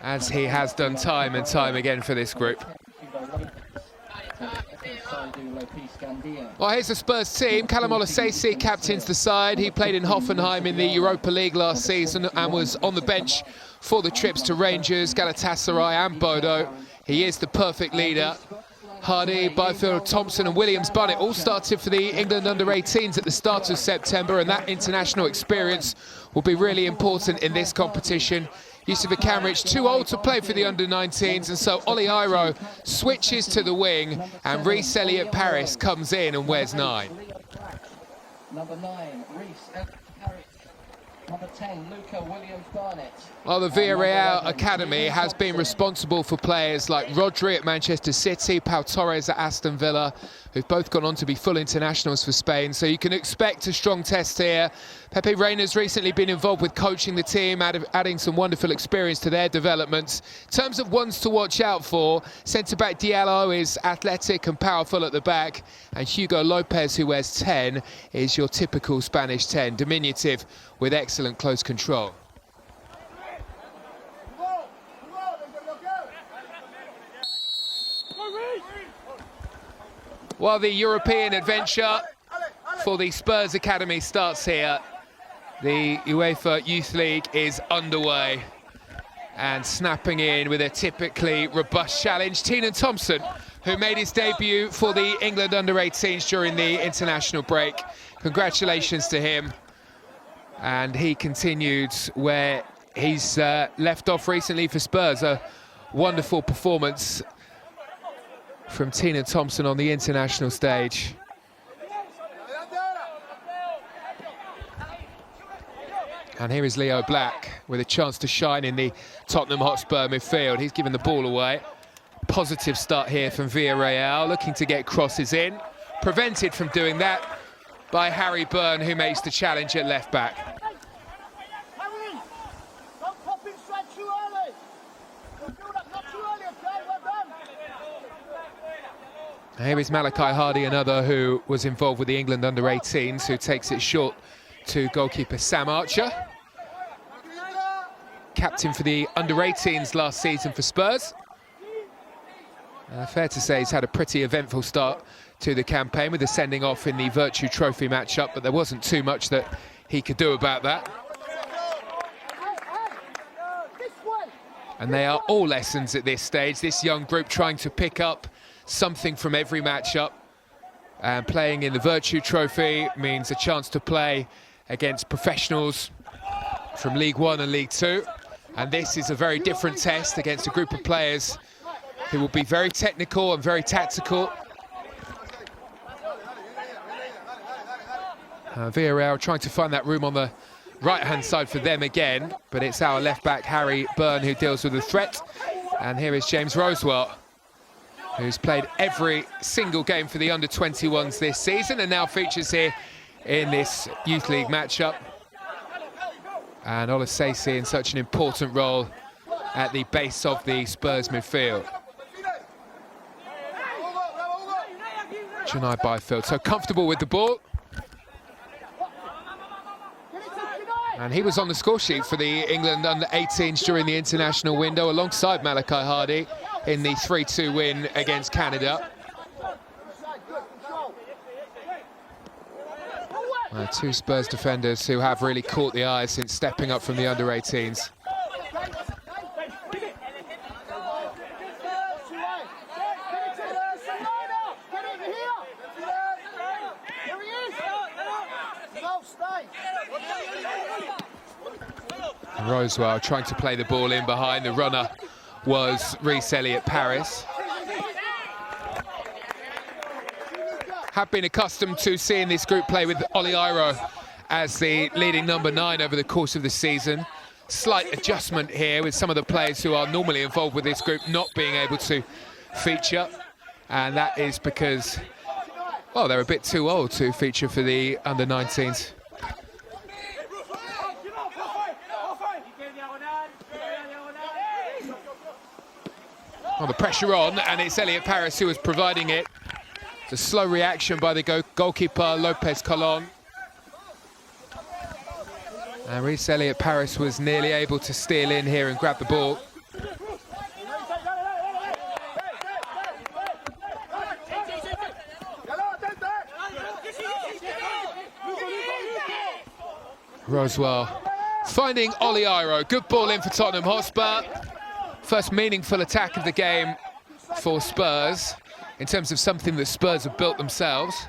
as he has done time and time again for this group. Well, here's the Spurs team. Callum Olasese captains the side. He played in Hoffenheim in the Europa League last season and was on the bench for the trips to Rangers, Galatasaray and Bodo. He is the perfect leader. Hardy, Byfield, Thompson and Williams-Barnett all started for the England under-18s at the start of September, and that international experience will be really important in this competition. Yusuf Akanrich, too old to play for the under-19s, and so Oli Iro switches to the wing, and Rhys Elliott-Paris comes in and wears 9. Number 9, Rhys Elliott-Paris. Number 10, Luca Williams-Barnett. Well, the Villarreal Academy has been responsible for players like Rodri at Manchester City, Pau Torres at Aston Villa, who've both gone on to be full internationals for Spain, so you can expect a strong test here. Pepe Reina's recently been involved with coaching the team, adding some wonderful experience to their developments. In terms of ones to watch out for, centre-back Diallo is athletic and powerful at the back, and Hugo Lopez, who wears 10, is your typical Spanish 10, diminutive with excellent close control. Well, the European adventure for the Spurs Academy starts here. The UEFA Youth League is underway, and snapping in with a typically robust challenge, Teenan Thompson, who made his debut for the England under-18s during the international break. Congratulations to him. And he continued where he's left off recently for Spurs. A wonderful performance from Teenan Thompson on the international stage. And here is Leo Black with a chance to shine in the Tottenham Hotspur midfield. He's given the ball away. Positive start here from Villarreal, looking to get crosses in. Prevented from doing that by Harry Byrne, who makes the challenge at left back. Here is Malachi Hardy, another who was involved with the England under-18s, who takes it short to goalkeeper Sam Archer. Captain for the under-18s last season for Spurs. Fair to say he's had a pretty eventful start to the campaign with the sending off in the Virtue Trophy matchup, but there wasn't too much that he could do about that. And they are all lessons at this stage, this young group trying to pick up something from every matchup, and playing in the Virtue Trophy means a chance to play against professionals from League One and League Two, and this is a very different test against a group of players who will be very technical and very tactical. Villarreal trying to find that room on the right-hand side for them again, but it's our left-back Harry Byrne who deals with the threat, and here is James Rosewell, who's played every single game for the under-21s this season and now features here in this Youth League matchup. And Olasese in such an important role at the base of the Spurs midfield. Janai Byfield, so comfortable with the ball. And he was on the score sheet for the England under-18s during the international window alongside Malachi Hardy in the 3-2 win against Canada. Two Spurs defenders who have really caught the eye since stepping up from the under-18s. And Rosewell trying to play the ball in behind. The runner was Rhys Elliott-Paris. Have been accustomed to seeing this group play with Oli Iro as the leading number 9 over the course of the season. Slight adjustment here with some of the players who are normally involved with this group not being able to feature, and that is because, well, they're a bit too old to feature for the under-19s. Well, the pressure on, and it's Elliott-Paris who is providing it. It's a slow reaction by the goalkeeper, Lopez Colon. And Rhys Elliott-Paris was nearly able to steal in here and grab the ball. Roswell finding Oli Iro. Good ball in for Tottenham Hotspur. First meaningful attack of the game for Spurs, in terms of something that Spurs have built themselves.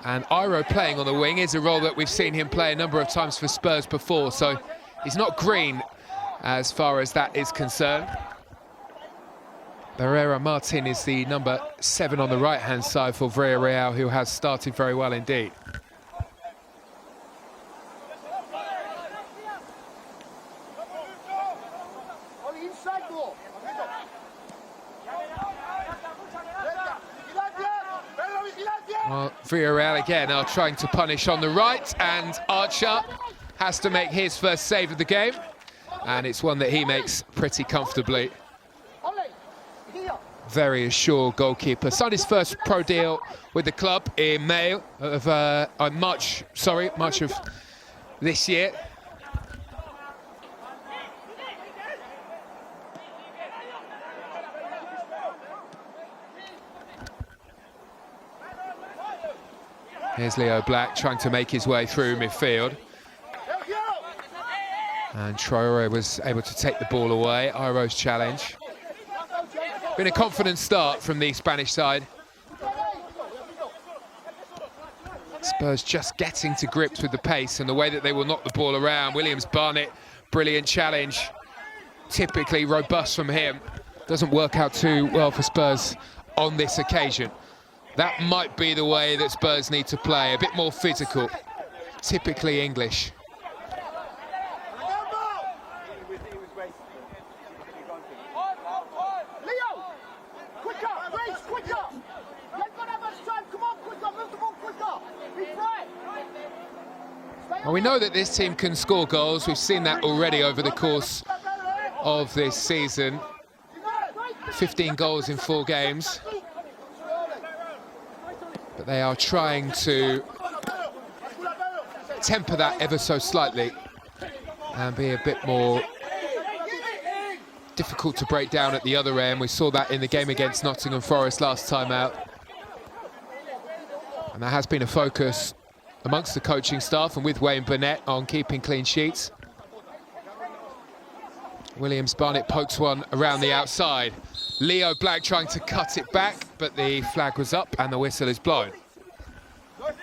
And Iro playing on the wing is a role that we've seen him play a number of times for Spurs before, so he's not green as far as that is concerned. Barrera Martin is the number 7 on the right-hand side for Villarreal, who has started very well indeed. Well, Villarreal again are trying to punish on the right, and Archer has to make his first save of the game, and it's one that he makes pretty comfortably. Very assured goalkeeper. Signed his first pro deal with the club in March of this year. Here's Leo Black trying to make his way through midfield. And Traore was able to take the ball away. Iro's challenge. Been a confident start from the Spanish side. Spurs just getting to grips with the pace and the way that they will knock the ball around. Williams-Barnett, brilliant challenge. Typically robust from him. Doesn't work out too well for Spurs on this occasion. That might be the way that Spurs need to play, a bit more physical, typically English. Well, we know that this team can score goals. We've seen that already over the course of this season. 15 goals in 4 games. But they are trying to temper that ever so slightly and be a bit more difficult to break down at the other end. We saw that in the game against Nottingham Forest last time out. And that has been a focus amongst the coaching staff and with Wayne Burnett on keeping clean sheets. Williams-Barnett pokes one around the outside. Leo Black trying to cut it back, but the flag was up and the whistle is blown. Well,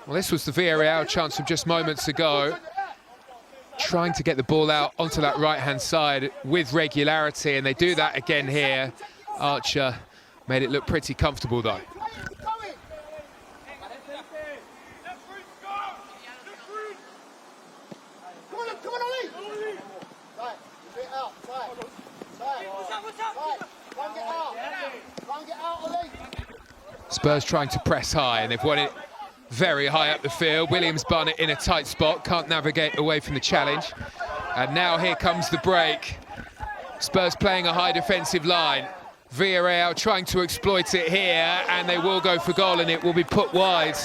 this was the Villarreal chance from just moments ago. Trying to get the ball out onto that right-hand side with regularity, and they do that again here. Archer made it look pretty comfortable, though. Spurs trying to press high, and they've won it very high up the field. Williams-Barnett in a tight spot, can't navigate away from the challenge. And now here comes the break. Spurs playing a high defensive line. Villarreal trying to exploit it here, and they will go for goal, and it will be put wide.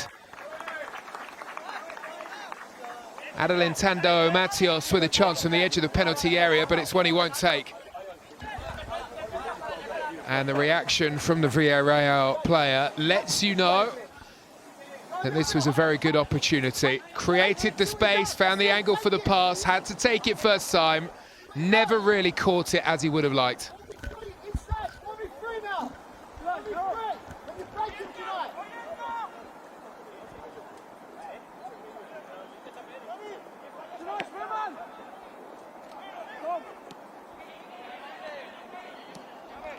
Adelantando Matios with a chance on the edge of the penalty area, but it's one he won't take. And the reaction from the Villarreal player lets you know that this was a very good opportunity. Created the space, found the angle for the pass, had to take it first time, never really caught it as he would have liked.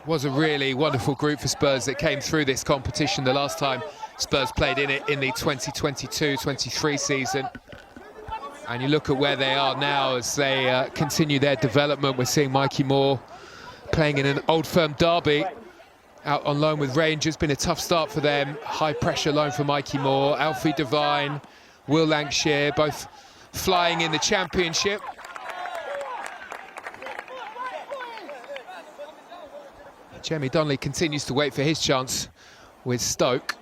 Was a really wonderful group for Spurs that came through this competition the last time Spurs played in it in the 2022-23 season. And you look at where they are now as they continue their development. We're seeing Mikey Moore playing in an Old Firm derby out on loan with Rangers. Been a tough start for them. High pressure loan for Mikey Moore. Alfie Devine, Will Lancashire, both flying in the Championship. Jamie Donnelly continues to wait for his chance with Stoke.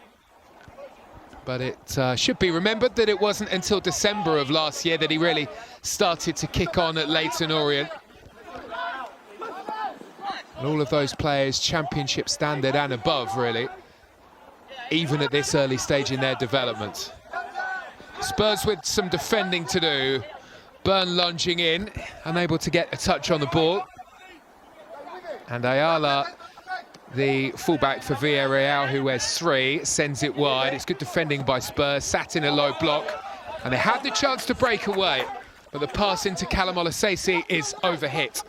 But it should be remembered that it wasn't until December of last year that he really started to kick on at Leyton Orient. And all of those players, Championship standard and above, really. even at this early stage in their development. Spurs with some defending to do. Burn lunging in, unable to get a touch on the ball. And Ayala, the fullback for Villarreal, who wears 3, sends it wide. It's good defending by Spurs, sat in a low block, and they had the chance to break away, but the pass into Callum Olasese is overhit.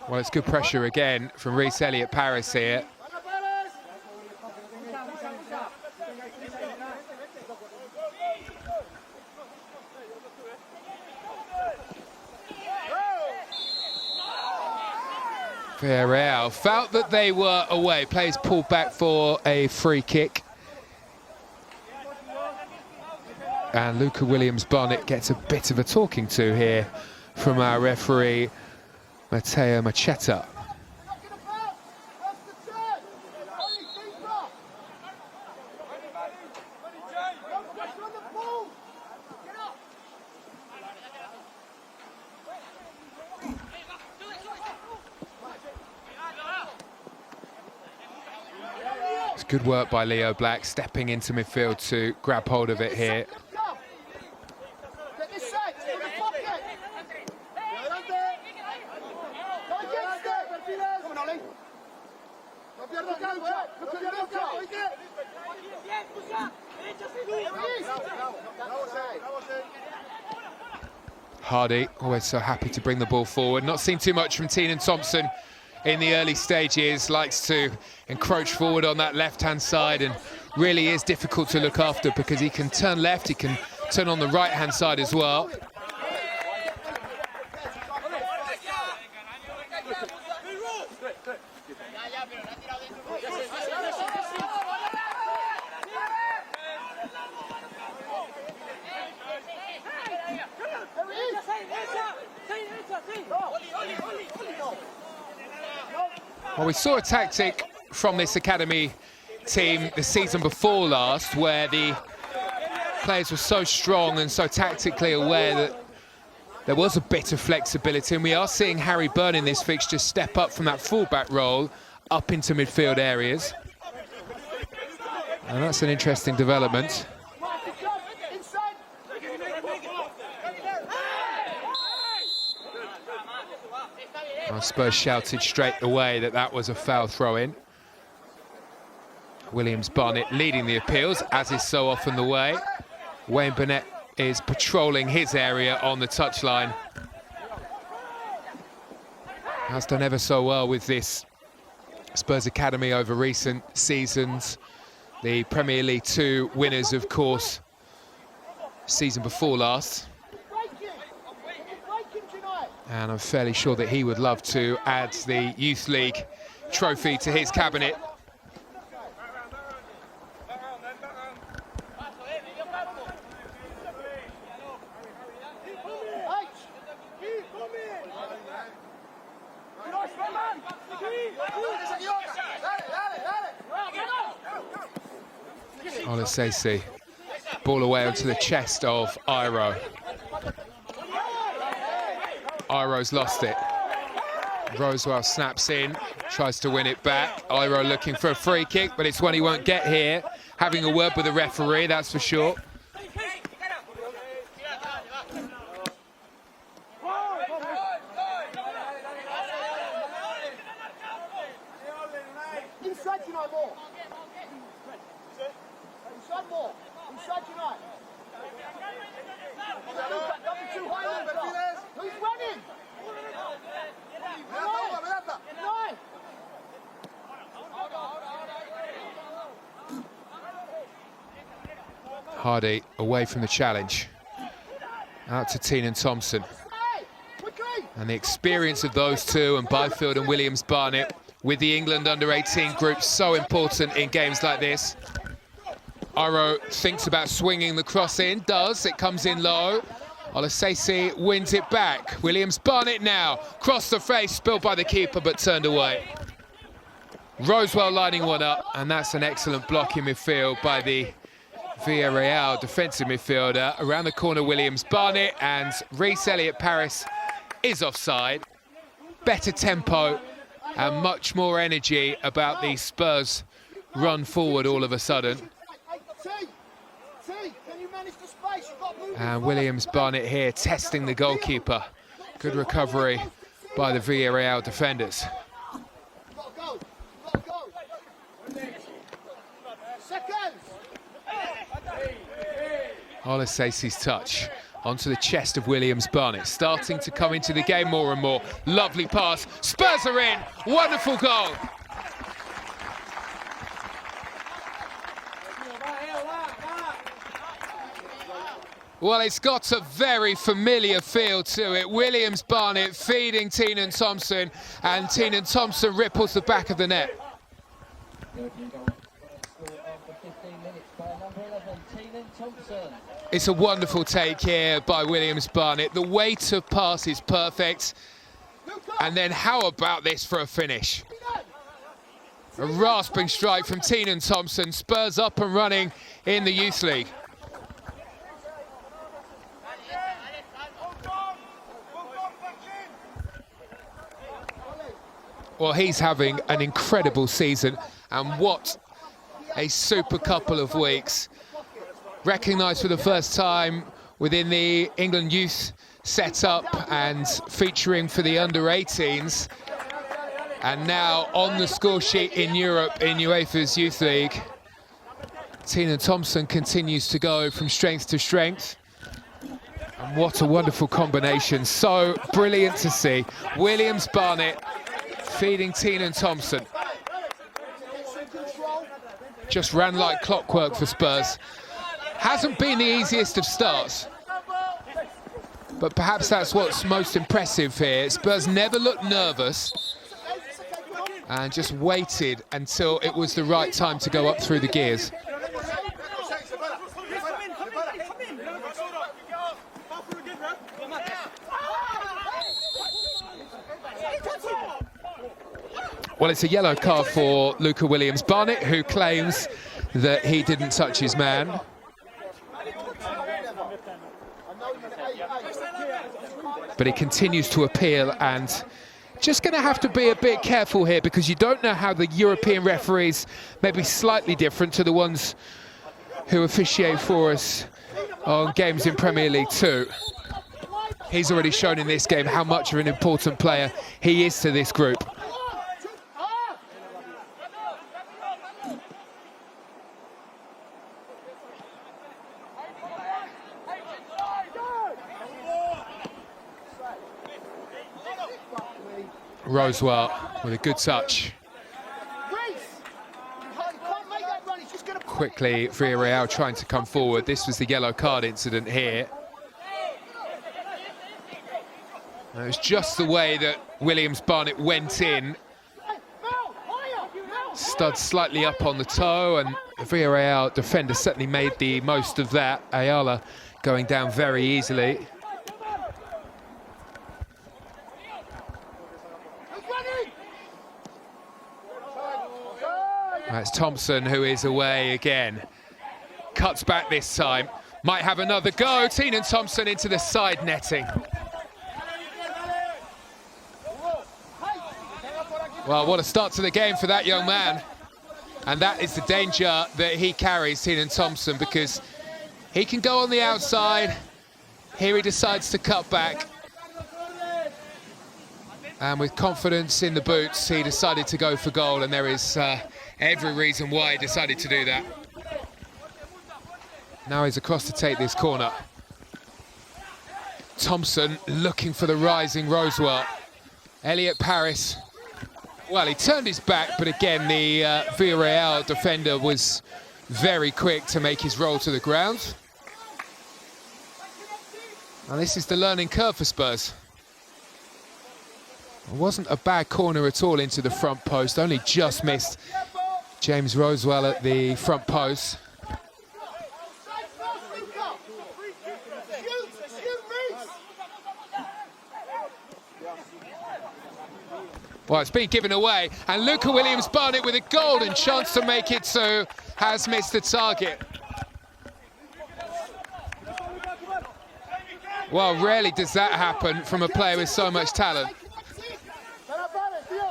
Well, it's good pressure again from Reece Elliott Paris here. Villarreal felt that they were away. Players pulled back for a free kick. And Luca Williams-Barnett gets a bit of a talking to here from our referee, Matteo Machetta. It's good work by Leo Black, stepping into midfield to grab hold of it here. Hardy, always so happy to bring the ball forward. Not seen too much from Teenan Thompson in the early stages. Likes to encroach forward on that left-hand side and really is difficult to look after because he can turn left, he can turn on the right-hand side as well. Well, we saw a tactic from this academy team the season before last where the players were so strong and so tactically aware that there was a bit of flexibility, and we are seeing Harry Byrne in this fixture step up from that fullback role up into midfield areas. And that's an interesting development. Spurs shouted straight away that that was a foul throw-in. Williams-Barnett leading the appeals, as is so often the way. Wayne Burnett is patrolling his area on the touchline. Has done ever so well with this Spurs Academy over recent seasons. The Premier League 2 winners, of course, season before last. And I'm fairly sure that he would love to add the Youth League trophy to his cabinet. Olasese, ball away onto the chest of Iro. Iro's lost it. Rosewell snaps in, tries to win it back. Iro looking for a free kick, but it's one he won't get here. Having a word with the referee, that's for sure. Hardy away from the challenge. Out to Teenan Thompson. And the experience of those two, and Byfield and Williams-Barnett with the England under-18 group, so important in games like this. Iro thinks about swinging the cross in, does. It comes in low. Olasese wins it back. Williams Barnett now. Cross the face, spilled by the keeper, but turned away. Rosewell lining one up, and that's an excellent block in midfield by the Villarreal defensive midfielder. Around the corner, Williams Barnett, and Reece Elliott-Paris is offside. Better tempo and much more energy about the Spurs run forward all of a sudden. And Williams Barnett here testing the goalkeeper. Good recovery by the Villarreal defenders. Olasese's touch onto the chest of Williams Barnett, starting to come into the game more and more. Lovely pass, Spurs are in, wonderful goal. Well, it's got a very familiar feel to it. Williams Barnett feeding Teenan Thompson, and Teenan Thompson ripples the back of the net. It's a wonderful take here by Williams Barnett. The weight of pass is perfect. And then how about this for a finish? A rasping strike from Teenan Thompson. Spurs up and running in the Youth League. Well, he's having an incredible season, and what a super couple of weeks. Recognised for the first time within the England youth setup and featuring for the under-18s, and now on the score sheet in Europe in UEFA's Youth League. Teenan Thompson continues to go from strength to strength. And what a wonderful combination, so brilliant to see. Williams Barnett feeding Teenan Thompson. Just ran like clockwork for Spurs. Hasn't been the easiest of starts, but perhaps that's what's most impressive here. Spurs never looked nervous and just waited until it was the right time to go up through the gears. Well, it's a yellow card for Luca Williams-Barnett, who claims that he didn't touch his man. But he continues to appeal, and just going to have to be a bit careful here, because you don't know how the European referees may be slightly different to the ones who officiate for us on games in Premier League 2. He's already shown in this game how much of an important player he is to this group. Rosewell with a good touch. Quickly, Villarreal trying to come forward. This was the yellow card incident here. It was just the way that Williams Barnett went in. Stud slightly up on the toe, and the Villarreal defender certainly made the most of that. Ayala going down very easily. That's Thompson, who is away again. Cuts back this time. Might have another go. Teenan Thompson into the side netting. Well, what a start to the game for that young man. And that is the danger that he carries, Teenan Thompson, because he can go on the outside. Here he decides to cut back. And with confidence in the boots, he decided to go for goal, and there is every reason why he decided to do that. Now he's across to take this corner. Thompson looking for the rising Rosewell. Elliott-Paris, well, he turned his back, but again, the Villarreal defender was very quick to make his roll to the ground. And this is the learning curve for Spurs. It wasn't a bad corner at all into the front post, only just missed James Rosewell at the front post. Well, it's been given away, and Luca Williams-Barnett with a golden chance to make it two has missed the target. Well, rarely does that happen from a player with so much talent.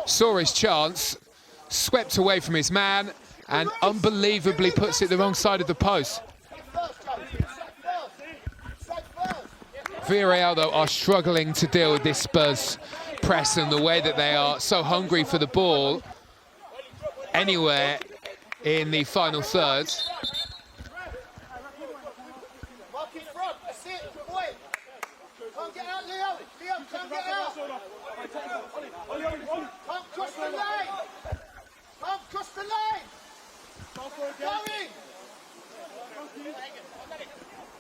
Saw his chance, swept away from his man, and unbelievably puts it the wrong side of the post. Villarreal, though, are struggling to deal with this Spurs press and the way that they are so hungry for the ball anywhere in the final third.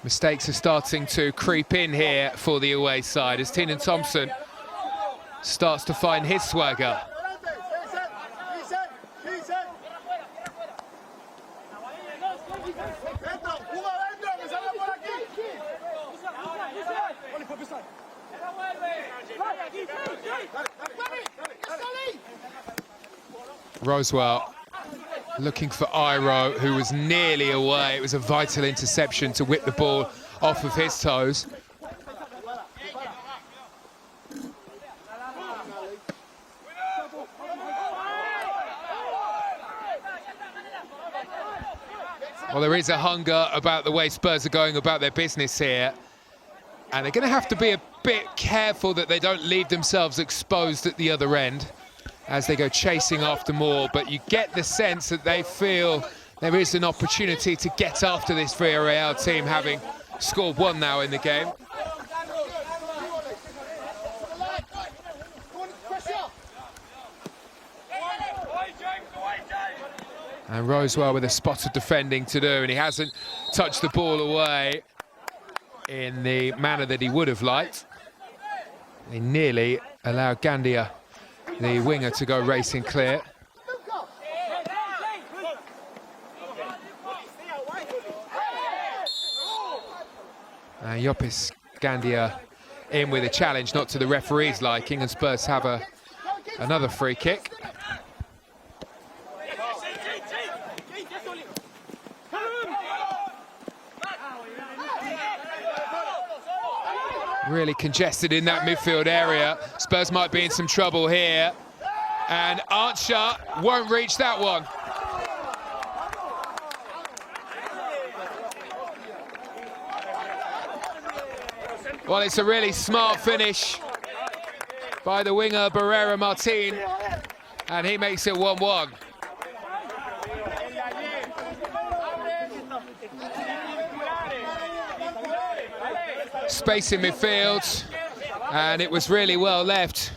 Mistakes are starting to creep in here for the away side as Teenan Thompson starts to find his swagger. Rosewell looking for Iro, who was nearly away. It was a vital interception to whip the ball off of his toes. Well, there is a hunger about the way Spurs are going about their business here. And they're going to have to be a bit careful that they don't leave themselves exposed at the other end as they go chasing after more. But you get the sense that they feel there is an opportunity to get after this Villarreal team, having scored one now in the game. And Rosewell with a spot of defending to do, and he hasn't touched the ball away in the manner that he would have liked. They nearly allowed Gandia, the winger, to go racing clear. Yopis Gandia in with a challenge, not to the referee's liking, and Spurs have another free kick. Really congested in that midfield area. Spurs might be in some trouble here. And Archer won't reach that one. Well, it's a really smart finish by the winger Barrera Martin, and he makes it 1-1. Space in midfield, and it was really well left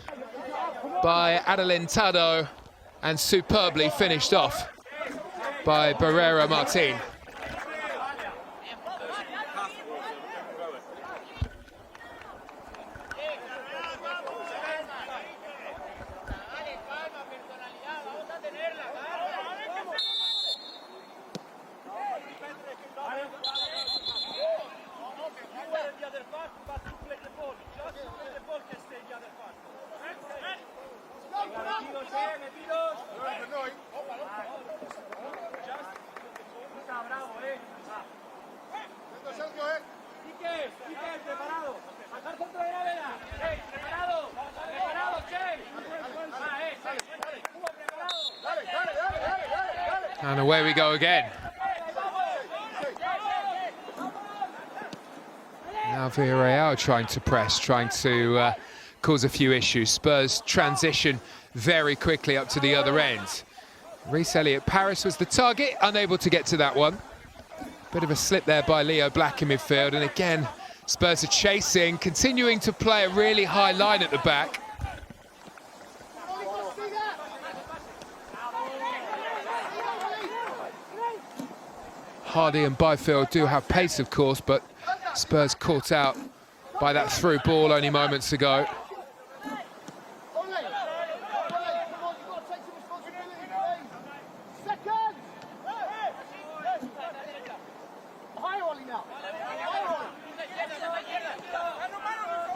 by Adelantado and superbly finished off by Barrera Martin. And away we go again. Now Villarreal trying to press, trying to cause a few issues. Spurs transition very quickly up to the other end. Reece Elliott-Paris was the target, unable to get to that one. Bit of a slip there by Leo Black in midfield, and again Spurs are chasing, continuing to play a really high line at the back. Hardy and Byfield do have pace, of course, but Spurs caught out by that through ball only moments ago.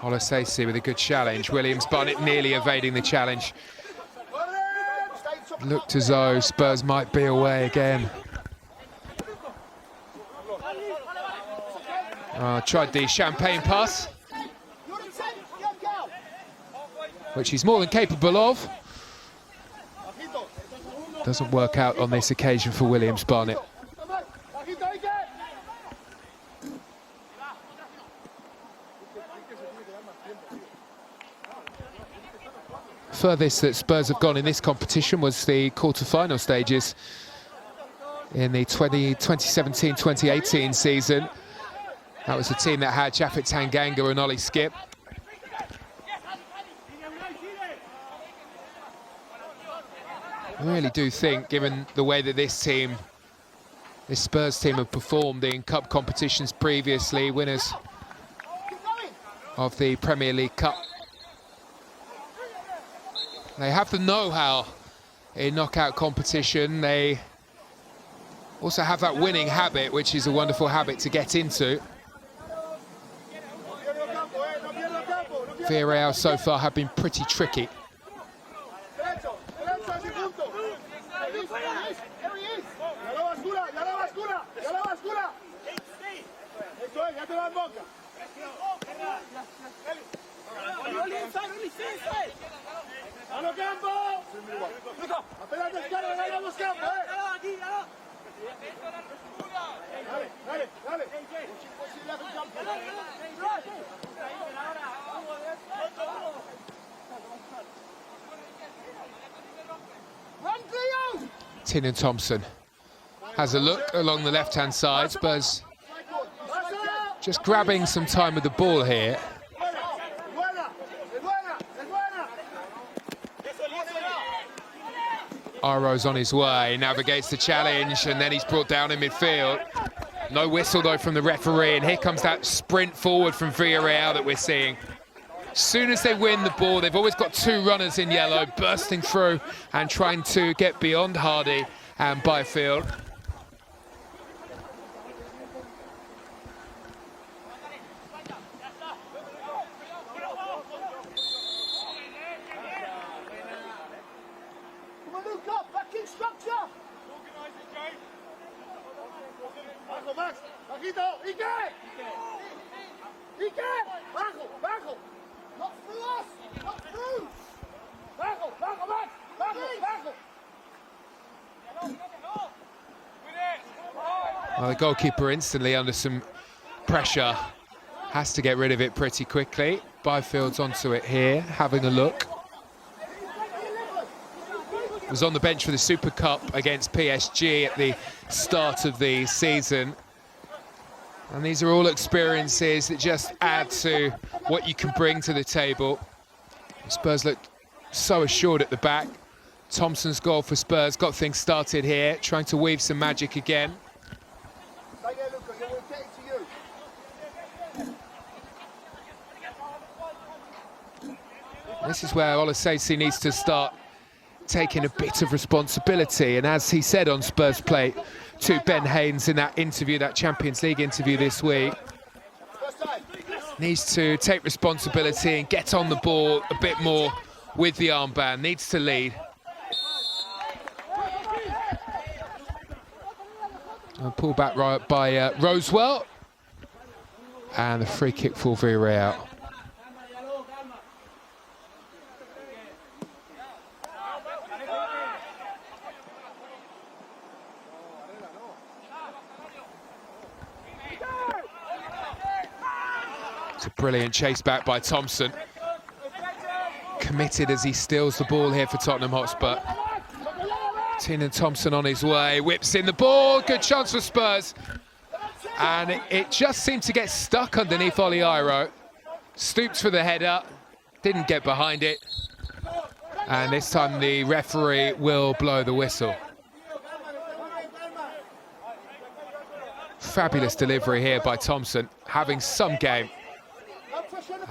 Olosese with a good challenge. Williams-Barnett nearly evading the challenge Looked as though Spurs might be away again. Tried the champagne pass, which he's more than capable of. Doesn't work out on this occasion for Williams Barnet. Furthest that Spurs have gone in this competition was the quarter-final stages in the 2017-2018 season. That was a team that had Japhet Tanganga and Ollie Skip. I really do think, given the way that this Spurs team have performed in cup competitions previously, winners of the Premier League Cup, they have the know-how in knockout competition. They also have that winning habit, which is a wonderful habit to get into. Villarreal so far have been pretty tricky. Tynan Thompson has a look along the left-hand side. Spurs just grabbing some time with the ball here. Iro's on his way, navigates the challenge, and then he's brought down in midfield. No whistle, though, from the referee, and here comes that sprint forward from Villarreal that we're seeing. As soon as they win the ball, they've always got two runners in yellow, bursting through and trying to get beyond Hardy and Byfield. Well, the goalkeeper instantly under some pressure, has to get rid of it pretty quickly. Byfield's onto it here, having a look. Was on the bench for the Super Cup against PSG at the start of the season. And these are all experiences that just add to what you can bring to the table. Spurs look so assured at the back. Thompson's goal for Spurs got things started here, trying to weave some magic again. This is where Olasese needs to start taking a bit of responsibility, and as he said on Spurs Play to Ben Haynes in that interview, that Champions League interview this week, needs to take responsibility and get on the ball a bit more with the armband, needs to lead. And pull back right by Rosewell, and the free kick for Villarreal. It's a brilliant chase back by Thompson. Committed as he steals the ball here for Tottenham Hotspur. Tynan Thompson on his way, whips in the ball, good chance for Spurs. And it just seemed to get stuck underneath Ollie Iro. Stooped for the header, didn't get behind it. And this time the referee will blow the whistle. Fabulous delivery here by Thompson, having some game.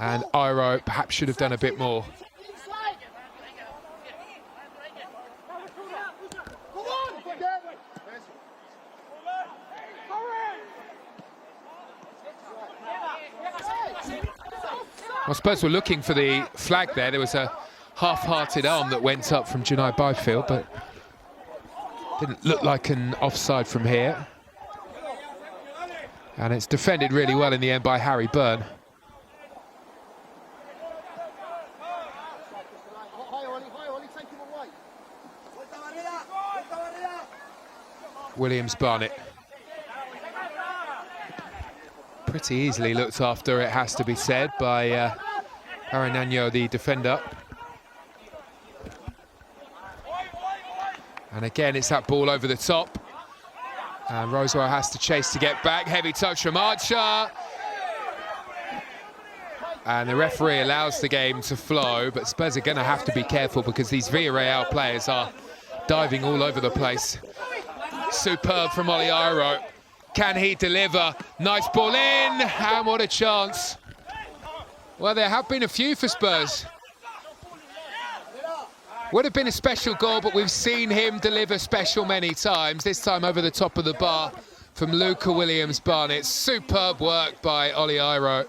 And Iro perhaps should have done a bit more. Well, Spurs were looking for the flag there. There was a half-hearted arm that went up from Janai Byfield, but Didn't look like an offside from here. And it's defended really well in the end by Harry Byrne. Williams Barnett. Pretty easily looked after, it has to be said, by Aranagno, the defender. And again, it's that ball over the top. And Rosewell has to chase to get back. Heavy touch from Archer. And the referee allows the game to flow, but Spurs are going to have to be careful because these Villarreal players are diving all over the place. Superb from Oliairo. Can he deliver? Nice ball in, and what a chance. Well, there have been a few for Spurs. Would have been a special goal, but we've seen him deliver special many times, this time over the top of the bar from Luca Williams-Barnett. Superb work by Oliairo.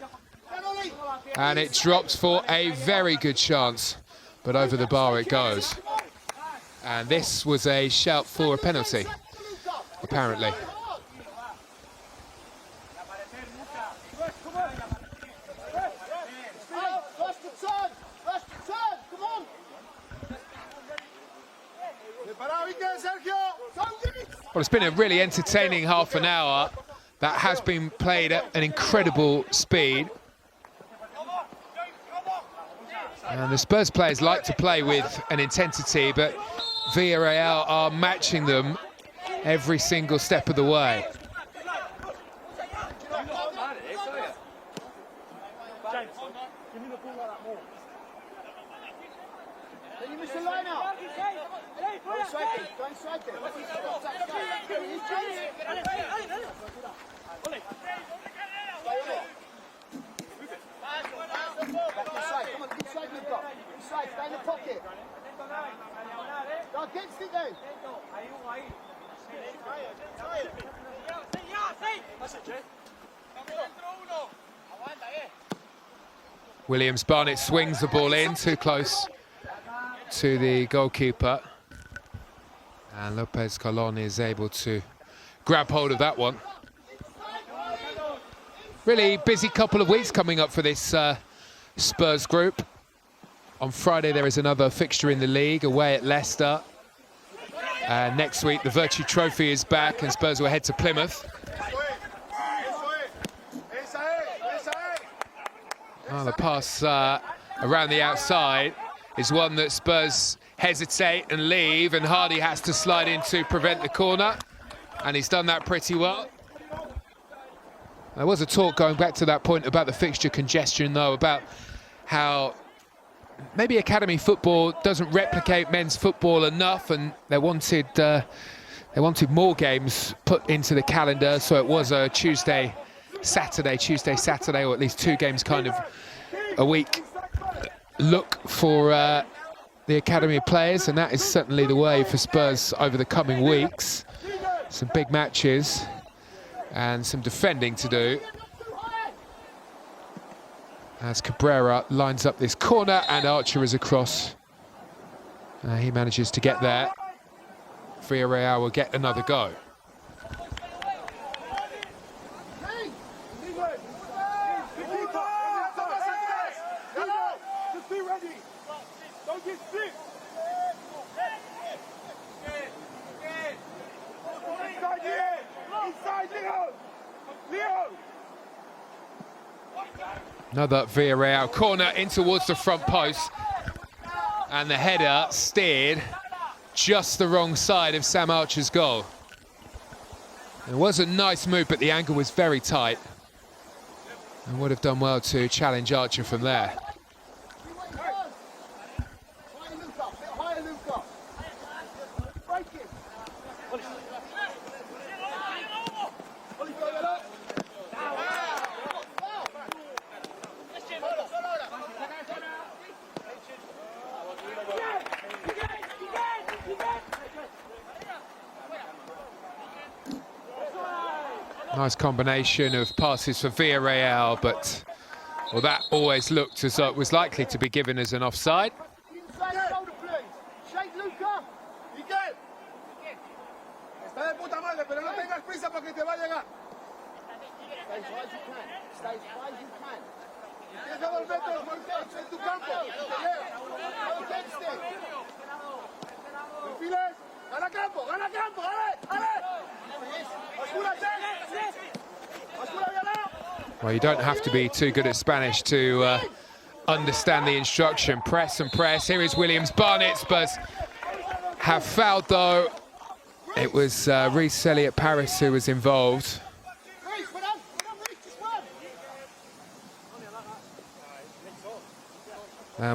And it drops for a very good chance, but over the bar it goes. And this was a shout for a penalty, apparently. Well, it's been a really entertaining half an hour that has been played at an incredible speed. And the Spurs players like to play with an intensity, but Villarreal are matching them every single step of the way. Williams-Barnett swings the ball in, too close to the goalkeeper. And Lopez Colon is able to grab hold of that one. Really busy couple of weeks coming up for this Spurs group. On Friday there is another fixture in the league, away at Leicester. Next week the Virtue Trophy is back and Spurs will head to Plymouth. Oh, the pass around the outside is one that Spurs hesitate and leave, and Hardy has to slide in to prevent the corner, and he's done that pretty well. There was a talk going back to that point about the fixture congestion, though, about how maybe academy football doesn't replicate men's football enough, and they wanted more games put into the calendar, so it was a Tuesday, Saturday, or at least two games kind of a week look for the academy players, and that is certainly the way for Spurs over the coming weeks. Some big matches and some defending to do as Cabrera lines up this corner and Archer is across. He manages to get there. Villarreal will get another go. Another Villarreal corner in towards the front post, and the header steered just the wrong side of Sam Archer's goal. It was a nice move, but the angle was very tight, and would have done well to challenge Archer from there. Nice combination of passes for Villarreal, but well, that always looked as though it was likely to be given as an offside. Well, you don't have to be too good at Spanish to understand the instruction. Press and press. Here is Williams Barnett. Spurs have fouled, though. It was Reece Elliott Paris who was involved.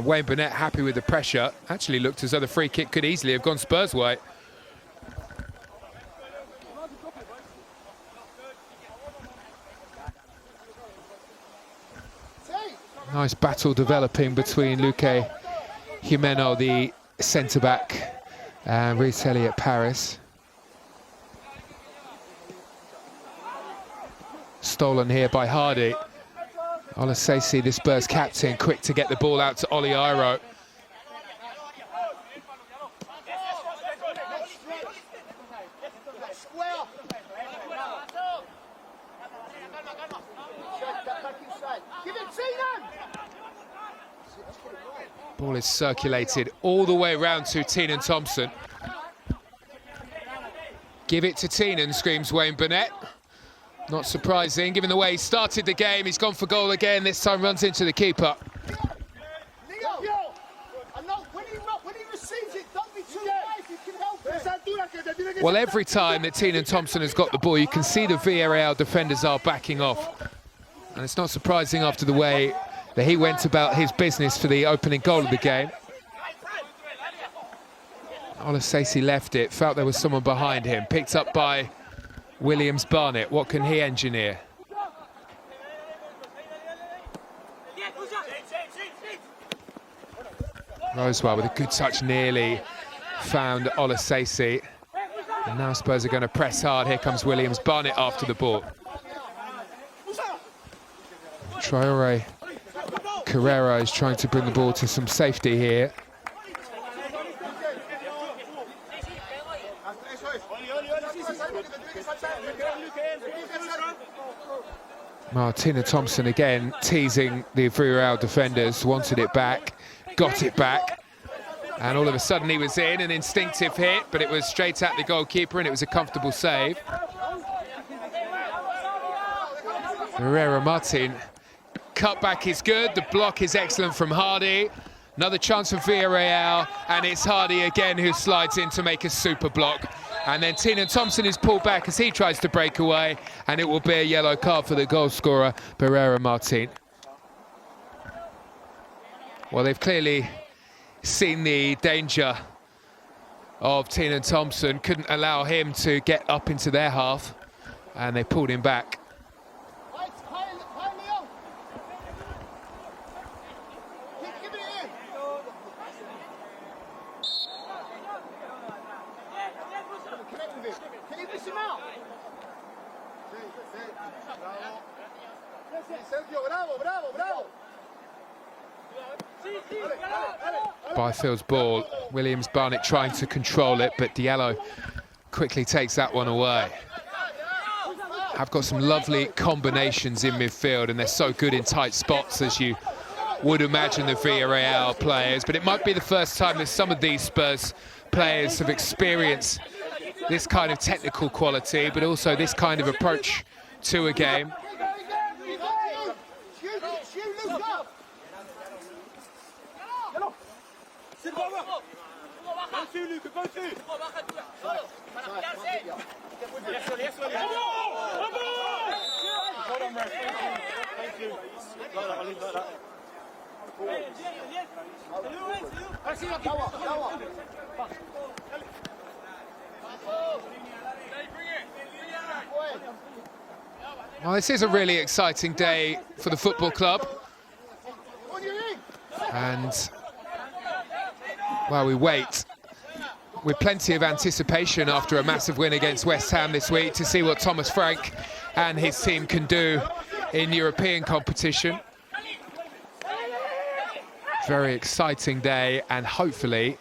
Wayne Burnett happy with the pressure. Actually looked as though the free kick could easily have gone Spurs' way. Nice battle developing between Luque Jimeno, the centre-back, and Reece Elliott Paris. Stolen here by Hardy. Olasese, the Spurs captain, quick to get the ball out to Oliairo. Ball is circulated all the way around to Teenan Thompson. Give it to Teenan, screams Wayne Burnett. Not surprising, given the way he started the game. He's gone for goal again, this time runs into the keeper. Well, every time that Teenan Thompson has got the ball, you can see the Villarreal defenders are backing off. And it's not surprising after the way that he went about his business for the opening goal of the game. Olasese left it, felt there was someone behind him, picked up by Williams Barnett. What can he engineer? Rosewell with a good touch, nearly found Olasese. And now Spurs are going to press hard. Here comes Williams Barnett after the ball. Traoré Carrera is trying to bring the ball to some safety here. Teenan Thompson again teasing the Villarreal defenders, wanted it back, got it back, and all of a sudden he was in, an instinctive hit, but it was straight at the goalkeeper and it was a comfortable save. Herrera Martin, cut back is good, the block is excellent from Hardy. Another chance for Villarreal, and it's Hardy again who slides in to make a super block. And then Teenan Thompson is pulled back as he tries to break away, and it will be a yellow card for the goal scorer, Herrera Martin. Well, they've clearly seen the danger of Teenan Thompson, couldn't allow him to get up into their half, and they pulled him back. Byfield's ball, Williams Barnett trying to control it, but Diallo quickly takes that one away. Have got some lovely combinations in midfield, and they're so good in tight spots, as you would imagine the Villarreal players, but it might be the first time that some of these Spurs players have experienced this kind of technical quality, but also this kind of approach to a game. Well, this is a really exciting day for the football club. And while we wait, with plenty of anticipation after a massive win against West Ham this week, to see what Thomas Frank and his team can do in European competition. Very exciting day, and hopefully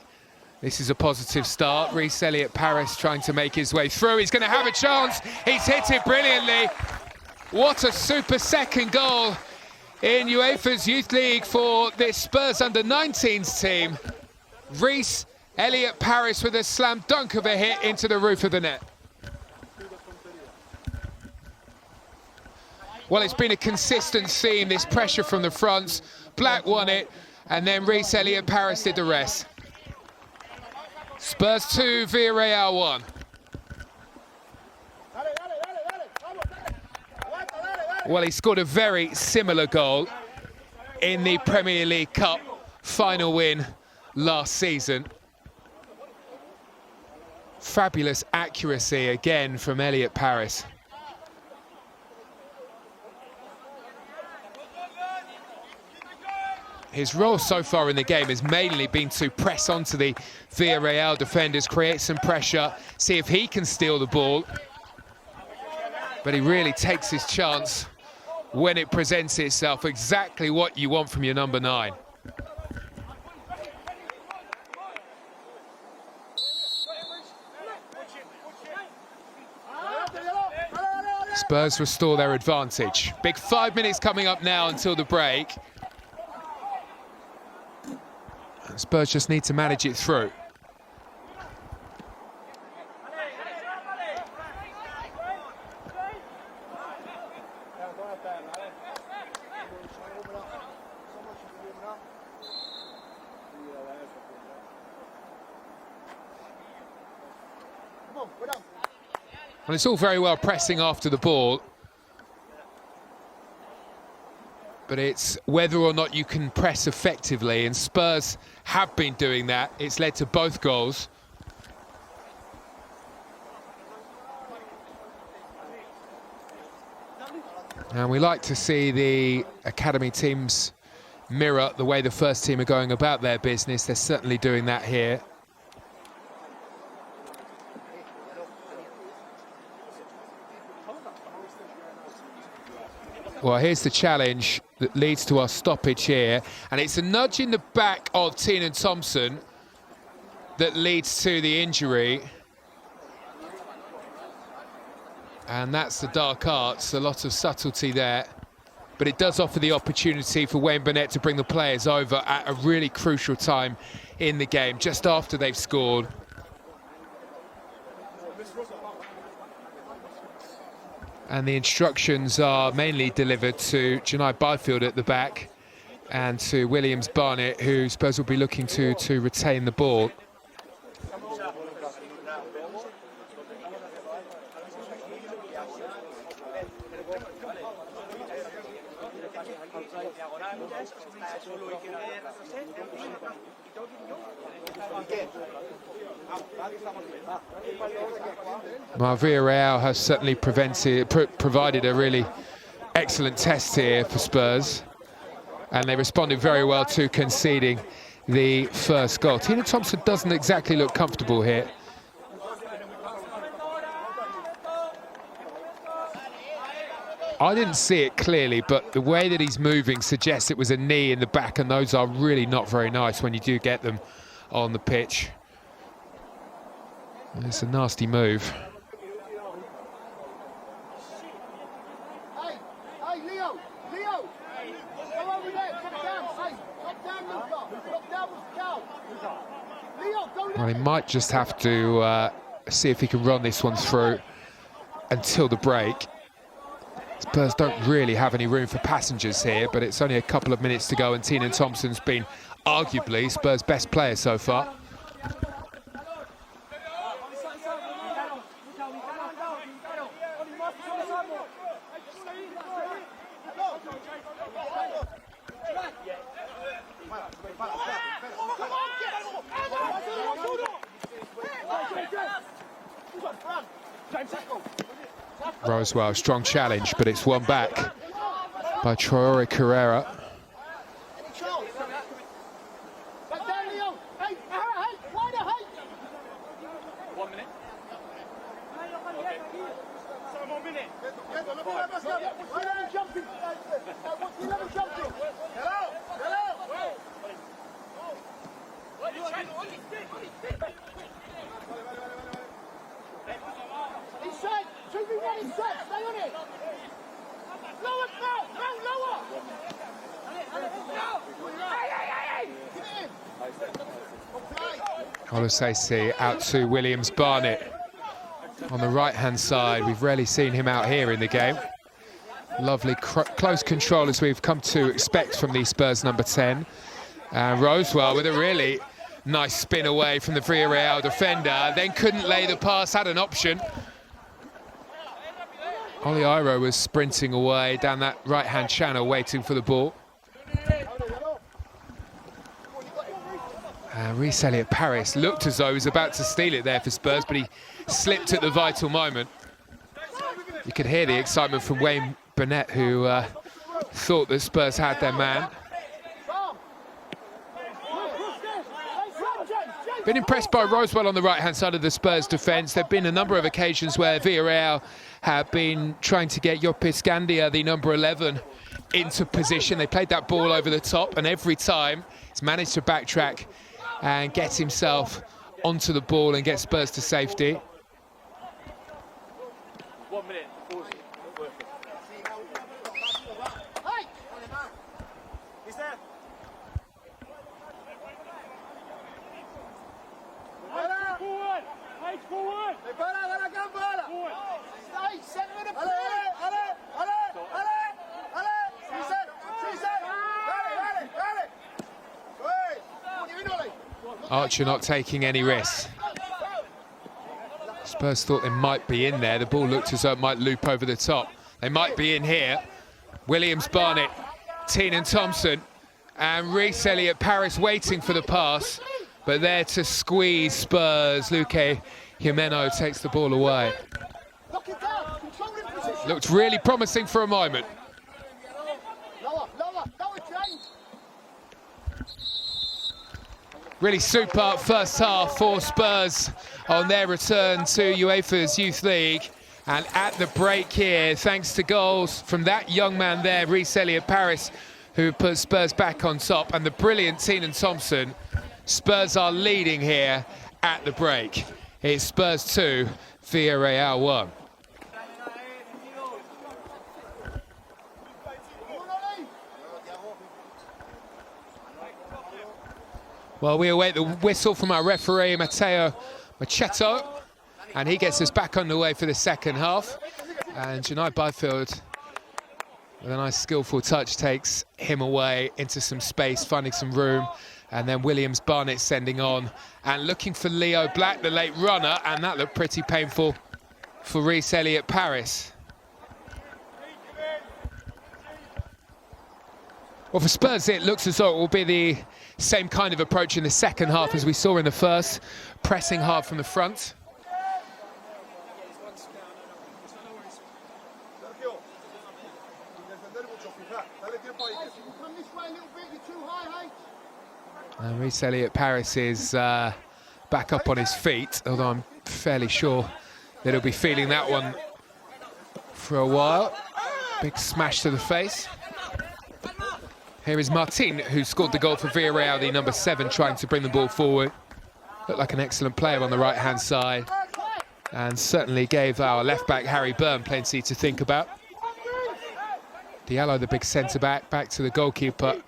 this is a positive start. Reece Elliott Paris trying to make his way through. He's going to have a chance. He's hit it brilliantly. What a super second goal in UEFA's Youth League for this Spurs under-19s team. Reece Elliott Paris with a slam dunk of a hit into the roof of the net. Well, it's been a consistent theme, this pressure from the front. Black won it, and then Reece Elliott Paris did the rest. Spurs 2, Villarreal 1. Well, he scored a very similar goal in the Premier League Cup final win last season. Fabulous accuracy again from Elliott Paris. His role so far in the game has mainly been to press onto the Villarreal defenders, create some pressure, see if he can steal the ball. But he really takes his chance when it presents itself, exactly what you want from your number 9. Spurs restore their advantage. Big 5 minutes coming up now until the break. And Spurs just need to manage it through. Well, it's all very well pressing after the ball, but it's whether or not you can press effectively, and Spurs have been doing that. It's led to both goals. And we like to see the academy teams mirror the way the first team are going about their business. They're certainly doing that here. Well, here's the challenge that leads to our stoppage here, and it's a nudge in the back of Teenan Thompson that leads to the injury. And that's the dark arts, a lot of subtlety there. But it does offer the opportunity for Wayne Burnett to bring the players over at a really crucial time in the game, just after they've scored. And the instructions are mainly delivered to Janai Byfield at the back and to Williams Barnett, who Spurs will be looking to retain the ball. Villarreal has certainly provided a really excellent test here for Spurs, and they responded very well to conceding the first goal. Teenan Thompson doesn't exactly look comfortable here. I didn't see it clearly, but the way that he's moving suggests it was a knee in the back, and those are really not very nice when you do get them on the pitch. It's a nasty move. Well, he might just have to see if he can run this one through until the break. Spurs don't really have any room for passengers here, but it's only a couple of minutes to go, and Teenan Thompson's been arguably Spurs' best player so far. Rosewell, strong challenge, but it's won back by Traore Carrera. Olosese out to Williams-Barnett on the right-hand side. We've rarely seen him out here in the game. Lovely close control as we've come to expect from the Spurs number 10. And Rosewell with a really nice spin away from the Villarreal defender, then couldn't lay the pass, had an option. Oliairo was sprinting away down that right-hand channel, waiting for the ball. And Reece Elliott-Paris looked as though he was about to steal it there for Spurs, but he slipped at the vital moment. You could hear the excitement from Wayne Burnett, who thought that Spurs had their man. Been impressed by Rosewell on the right-hand side of the Spurs defence. There have been a number of occasions where Villarreal have been trying to get Yopis Gandia, the number 11, into position. They played that ball over the top, and every time he's managed to backtrack and get himself onto the ball and get Spurs to safety. 1 minute. He's there. Forward. Archer not taking any risks. Spurs thought they might be in there. The ball looked as though it might loop over the top. They might be in here. Williams-Barnett, Teenan Thompson, and Reece Elliott-Paris waiting for the pass. But there to squeeze Spurs. Luque Jimeno takes the ball away. Looked really promising for a moment. Really super first half for Spurs on their return to UEFA's Youth League. And at the break here, thanks to goals from that young man there, Reece Elliott-Paris, who put Spurs back on top, and the brilliant Teenan Thompson, Spurs are leading here at the break. It's Spurs 2, Villarreal 1. Well, we await the whistle from our referee, Matteo Machetto, and he gets us back underway for the second half. And Janai Byfield, with a nice skillful touch, takes him away into some space, finding some room. And then Williams-Barnett sending on and looking for Leo Black, the late runner, and that looked pretty painful for Reece Elliott-Paris. Well, for Spurs, it looks as though it will be the same kind of approach in the second half as we saw in the first, pressing hard from the front. And Reece Elliott-Paris is back up on his feet, although I'm fairly sure that he'll be feeling that one for a while. Big smash to the face. Here is Martin, who scored the goal for Villarreal, the number 7, trying to bring the ball forward. Looked like an excellent player on the right-hand side, and certainly gave our left-back, Harry Byrne, plenty to think about. Diallo, the big centre-back, back to the goalkeeper.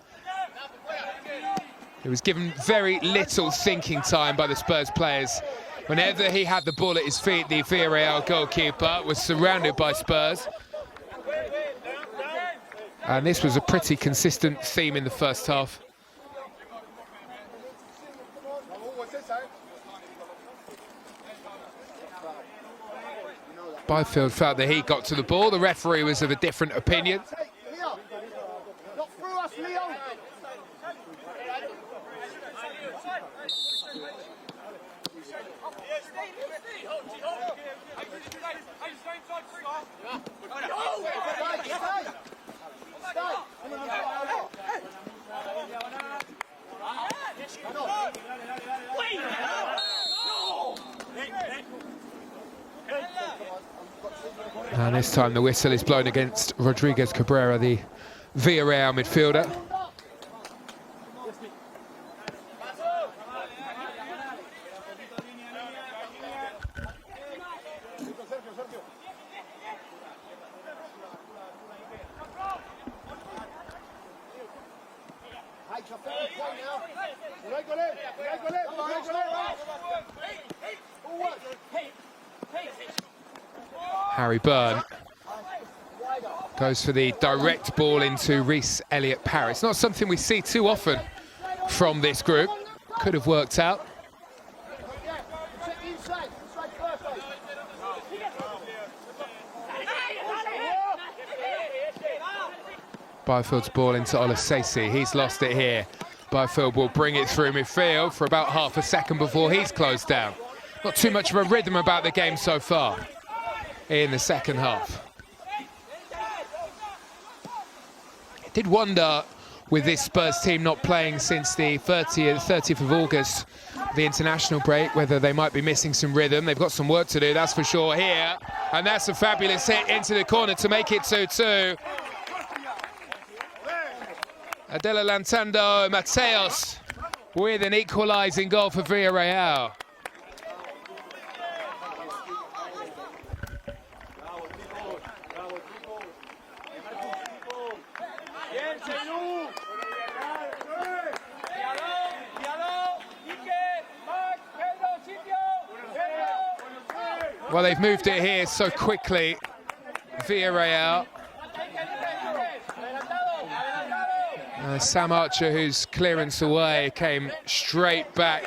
He was given very little thinking time by the Spurs players. Whenever he had the ball at his feet, the Villarreal goalkeeper was surrounded by Spurs. And this was a pretty consistent theme in the first half. Byfield felt that he got to the ball. The referee was of a different opinion. And this time the whistle is blown against Rodriguez Cabrera, the Villarreal midfielder. Harry Byrne goes for the direct ball into Reece Elliott-Paris. Not something we see too often from this group. Could have worked out. Byfield's ball into Olasese. He's lost it here. Byfield will bring it through midfield for about half a second before he's closed down. Not too much of a rhythm about the game so far in the second half. I did wonder with this Spurs team not playing since the 30th of August, the international break, whether they might be missing some rhythm. They've got some work to do, that's for sure here. And that's a fabulous hit into the corner to make it 2-2. Adela Lantando Mateos with an equalising goal for Villarreal. Well, they've moved it here so quickly, Villarreal. Sam Archer, whose clearance away came straight back.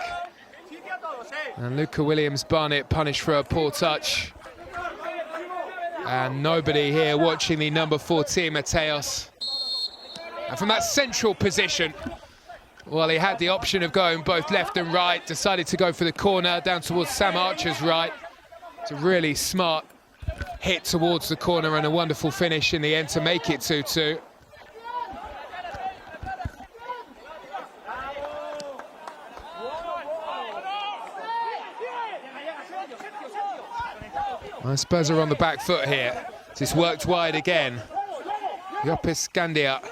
And Luca Williams-Barnett punished for a poor touch. And nobody here watching the number 14, Mateos. And from that central position, well, he had the option of going both left and right, decided to go for the corner down towards Sam Archer's right. It's a really smart hit towards the corner and a wonderful finish in the end to make it 2-2. Well, Spurs are on the back foot here. It's worked wide again. Lopez Gandia.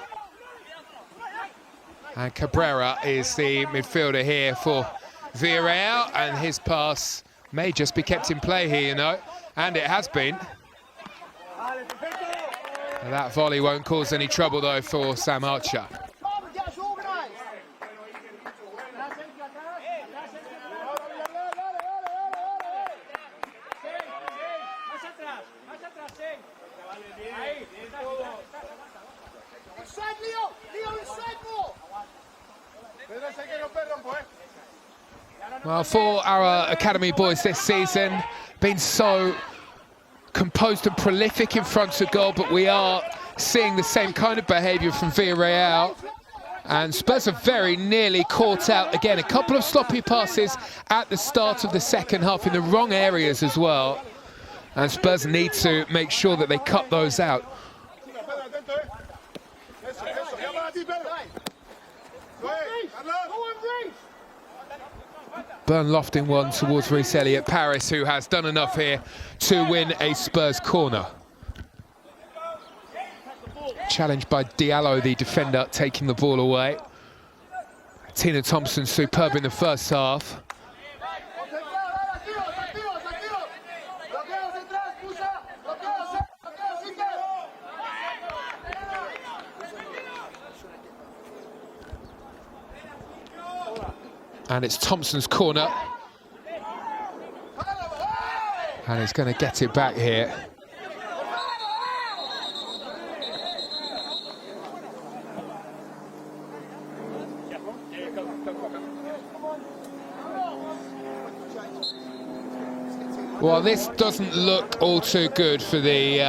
And Cabrera is the midfielder here for Villarreal, and his pass may just be kept in play here, you know, and it has been. And that volley won't cause any trouble, though, for Sam Archer. Well, for our academy boys this season, been so composed and prolific in front of goal, but we are seeing the same kind of behaviour from Villarreal. And Spurs are very nearly caught out again. A couple of sloppy passes at the start of the second half in the wrong areas as well. And Spurs need to make sure that they cut those out. Byrne lofting one towards Reece Elliott-Paris, who has done enough here to win a Spurs corner. Challenged by Diallo, the defender, taking the ball away. Tina Thompson superb in the first half. And it's Thompson's corner. And he's going to get it back here. Well, this doesn't look all too good for the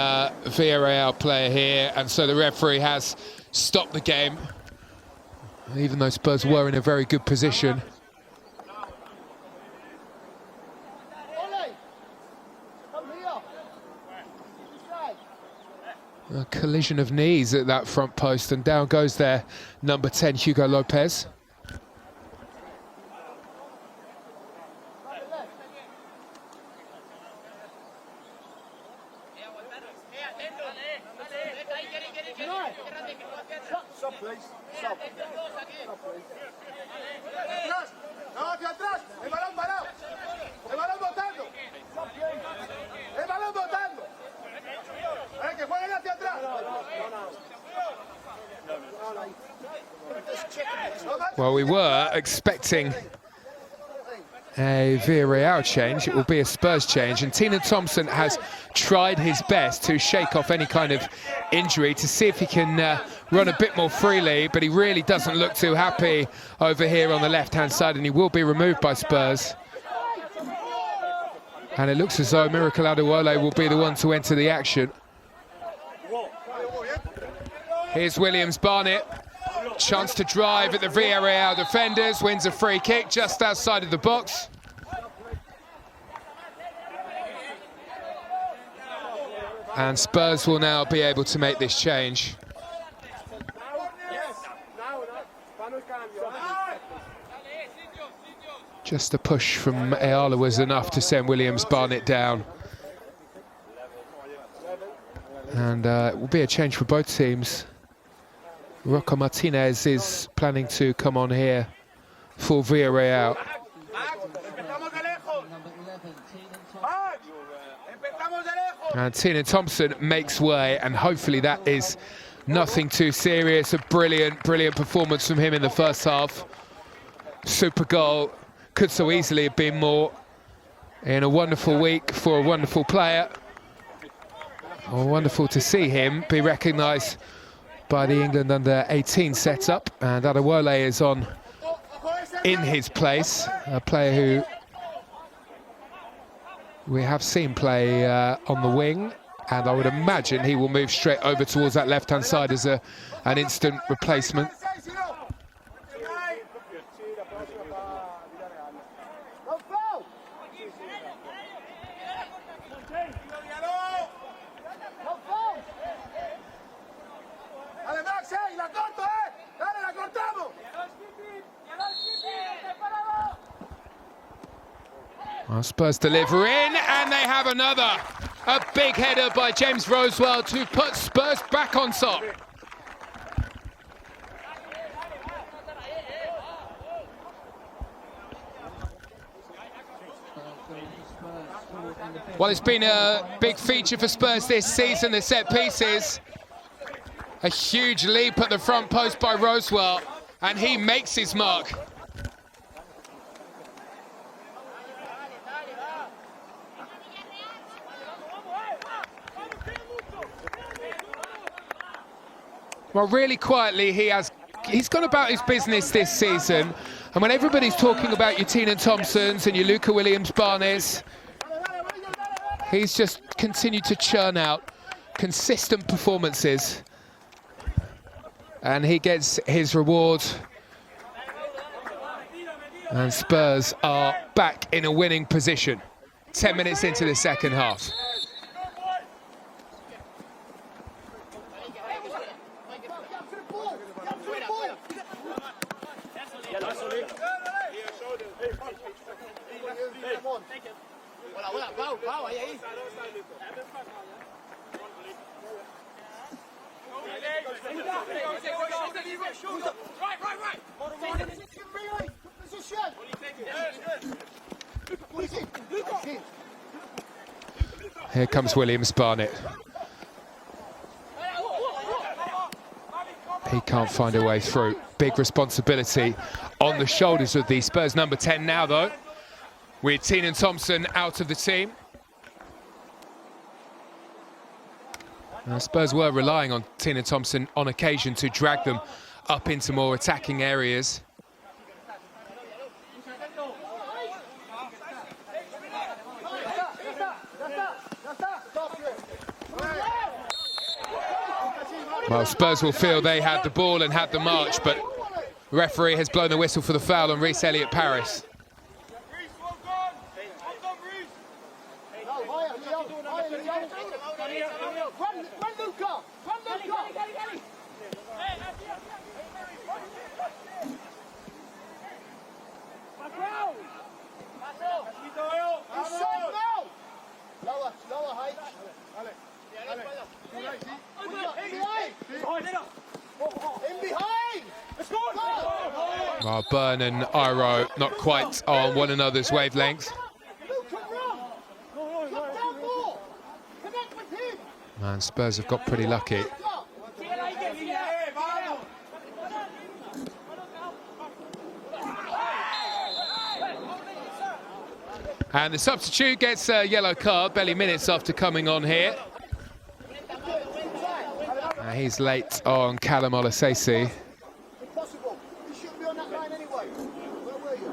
Villarreal player here, and so the referee has stopped the game, even though Spurs were in a very good position. A collision of knees at that front post, and down goes their number 10, Hugo Lopez. Well, we were expecting a Villarreal change. It will be a Spurs change, and Teenan Thompson has tried his best to shake off any kind of injury to see if he can run a bit more freely, but he really doesn't look too happy over here on the left-hand side, and he will be removed by Spurs. And it looks as though Miracle Adewale will be the one to enter the action. Here's Williams Barnett. Chance to drive at the Villarreal defenders, wins a free kick just outside of the box. And Spurs will now be able to make this change. Just a push from Ayala was enough to send Williams Barnett down. And it will be a change for both teams. Rocco Martinez is planning to come on here for Villarreal. And Teenan Thompson makes way, and hopefully that is nothing too serious. A brilliant, brilliant performance from him in the first half. Super goal. Could so easily have been more. In a wonderful week for a wonderful player. Oh, wonderful to see him be recognised by the England under-18 setup, and Adewale is on in his place, a player who we have seen play on the wing, and I would imagine he will move straight over towards that left-hand side as an instant replacement. Well, Spurs deliver in, and they have another. A big header by James Rosewell to put Spurs back on top. Well, it's been a big feature for Spurs this season, the set pieces. A huge leap at the front post by Rosewell, and he makes his mark. Well, really quietly, he's gone about his business this season. And when everybody's talking about your Teenan Thompsons and your Luca Williams-Barnets, he's just continued to churn out consistent performances. And he gets his reward. And Spurs are back in a winning position. 10 minutes into the second half. Here comes Williams Barnett. He can't find a way through. Big responsibility on the shoulders of the Spurs number 10 now, though, with Teenan Thompson out of the team. Spurs were relying on Teenan Thompson on occasion to drag them up into more attacking areas. Well, Spurs will feel they had the ball and had the march, but the referee has blown the whistle for the foul on Reece Elliott-Paris. Well, Byrne and Iro not quite on one another's wavelength. Man, Spurs have got pretty lucky. And the substitute gets a yellow card, barely minutes after coming on here. He's late on Callum Olasese. Impossible. You shouldn't be on that line anyway. Where were you?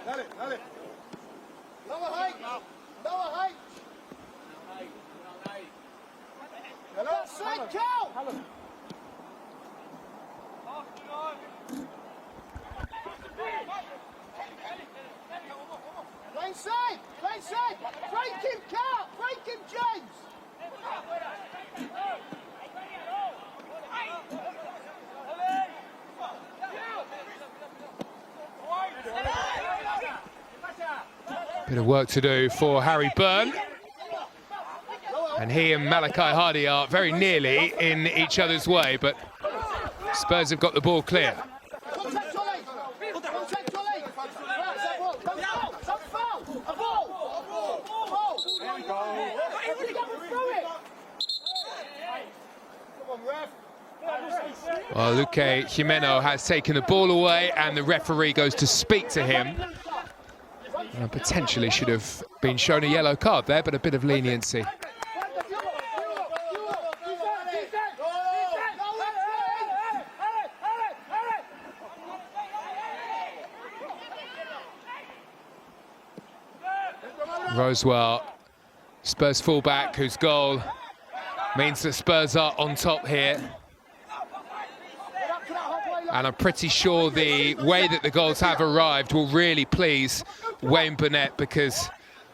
Dale. Lower height. Lower height. Hello, side cow. Play side. Break him, Cal. Break him, James. Bit of work to do for Harry Byrne. And he and Malachi Hardy are very nearly in each other's way, but Spurs have got the ball clear. Contact your leg. Contact your leg. Don't foul. A ball. There we go. Come on, ref. Well, Luque Jimeno has taken the ball away, and the referee goes to speak to him. Potentially should have been shown a yellow card there, but a bit of leniency. Rosewell, Spurs fullback, whose goal means that Spurs are on top here. And I'm pretty sure the way that the goals have arrived will really please Wayne Burnett, because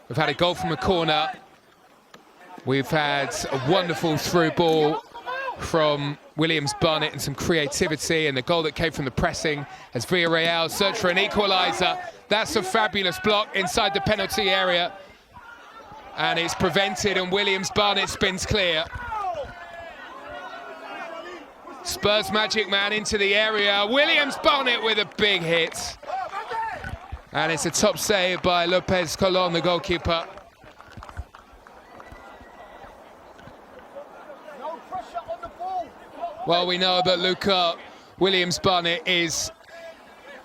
we've had a goal from a corner. We've had a wonderful through ball from Williams Barnett and some creativity, and the goal that came from the pressing as Villarreal search for an equaliser. That's a fabulous block inside the penalty area, and it's prevented, and Williams Barnett spins clear. Spurs magic man into the area. Williams Barnett with a big hit. And it's a top save by Lopez Colon, the goalkeeper. No pressure on the ball. Well, we know that Luca Williams Barnett is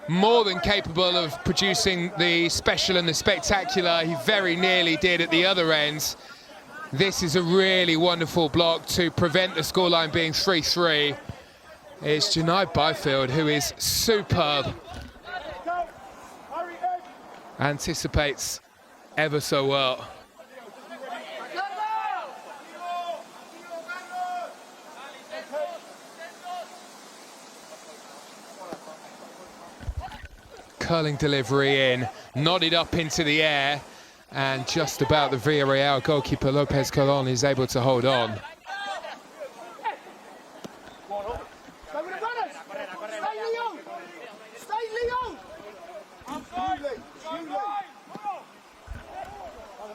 more than capable of producing the special and the spectacular. He very nearly did at the other ends. This is a really wonderful block to prevent the scoreline being 3-3. It's Junaid Byfield, who is superb. Anticipates ever so well. Curling delivery in, nodded up into the air, and just about the Villarreal goalkeeper Lopez Colon is able to hold on.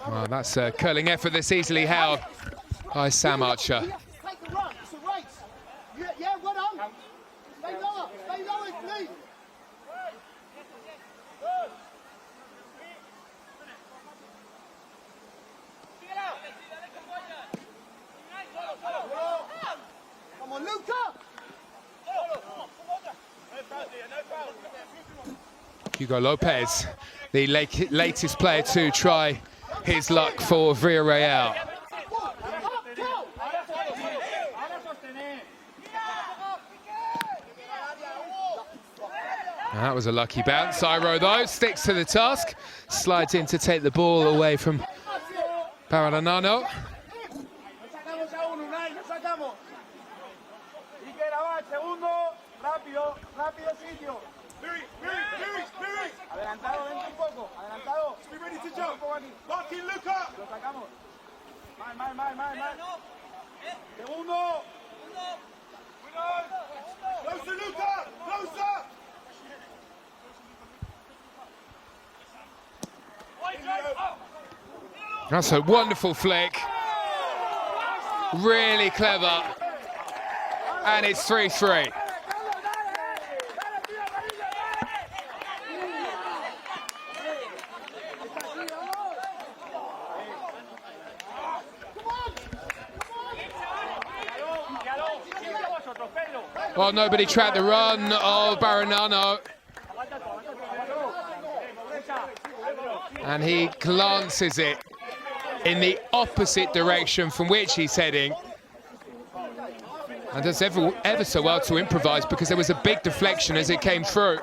Well, that's a curling effort that's easily held by Sam Archer. Take the run. It's a race. Yeah, well on. Stay lower, please. Come on, Luca. Hugo Lopez, the latest player to try his luck for Villarreal. And that was a lucky bounce. Iro, though, sticks to the task, slides in to take the ball away from Pararanano. Adelantado, vente un poco. Adelantado. Be ready to jump. Marking Luca. Lo sacamos. Mal. Segundo. Closer, Luca. Closer. That's a wonderful flick. Really clever. And it's 3-3. Well, nobody tracked the run of Baranano. And he glances it in the opposite direction from which he's heading. And does ever so well to improvise, because there was a big deflection as it came through.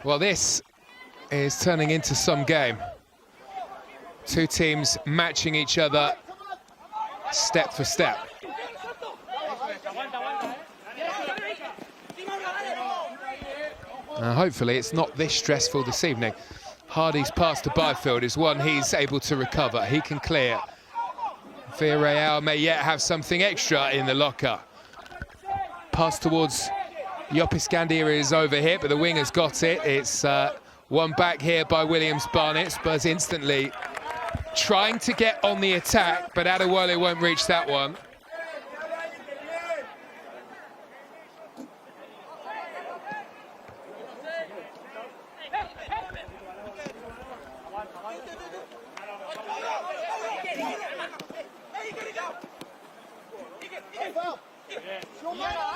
Well, this is turning into some game. Two teams matching each other step for step. Hopefully it's not this stressful this evening. Hardy's pass to Byfield is one he's able to recover. He can clear. Villarreal may yet have something extra in the locker. Pass towards Yopiscandia is over here, but the winger's got it. It's one back here by Williams-Barnett. Spurs instantly trying to get on the attack, but Adewale won't reach that one.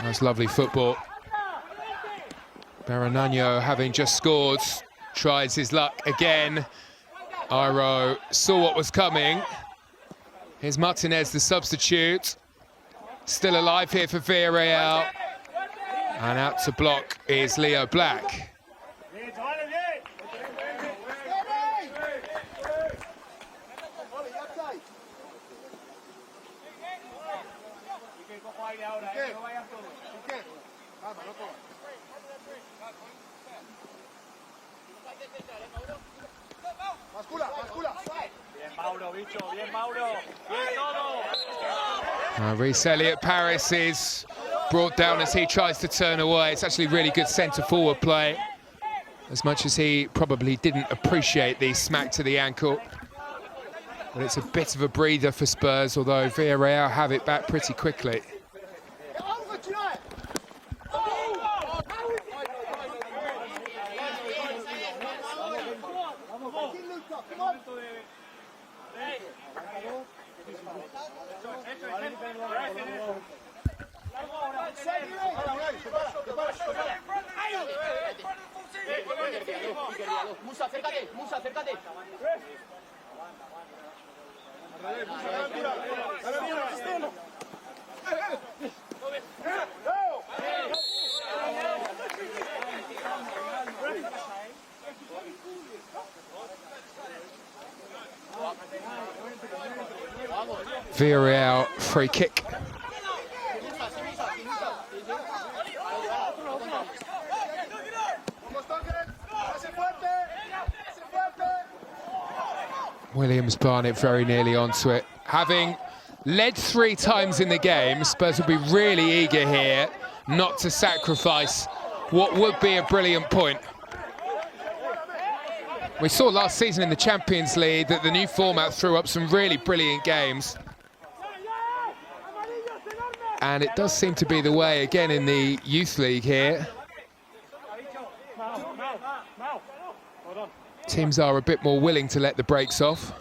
That's lovely football. Baranano, having just scored, tries his luck again. Iro saw what was coming. Here's Martinez, the substitute. Still alive here for Villarreal. And out to block is Leo Black. Reece Elliott Paris is brought down as he tries to turn away. It's actually really good centre-forward play, as much as he probably didn't appreciate the smack to the ankle. But it's a bit of a breather for Spurs, although Villarreal have it back pretty quickly. Musa, acércate, Musa, acércate. Villarreal free kick. Williams-Barnett very nearly onto it. Having led 3 times in the game, Spurs will be really eager here not to sacrifice what would be a brilliant point. We saw last season in the Champions League that the new format threw up some really brilliant games. And it does seem to be the way again in the Youth League here. Teams are a bit more willing to let the brakes off.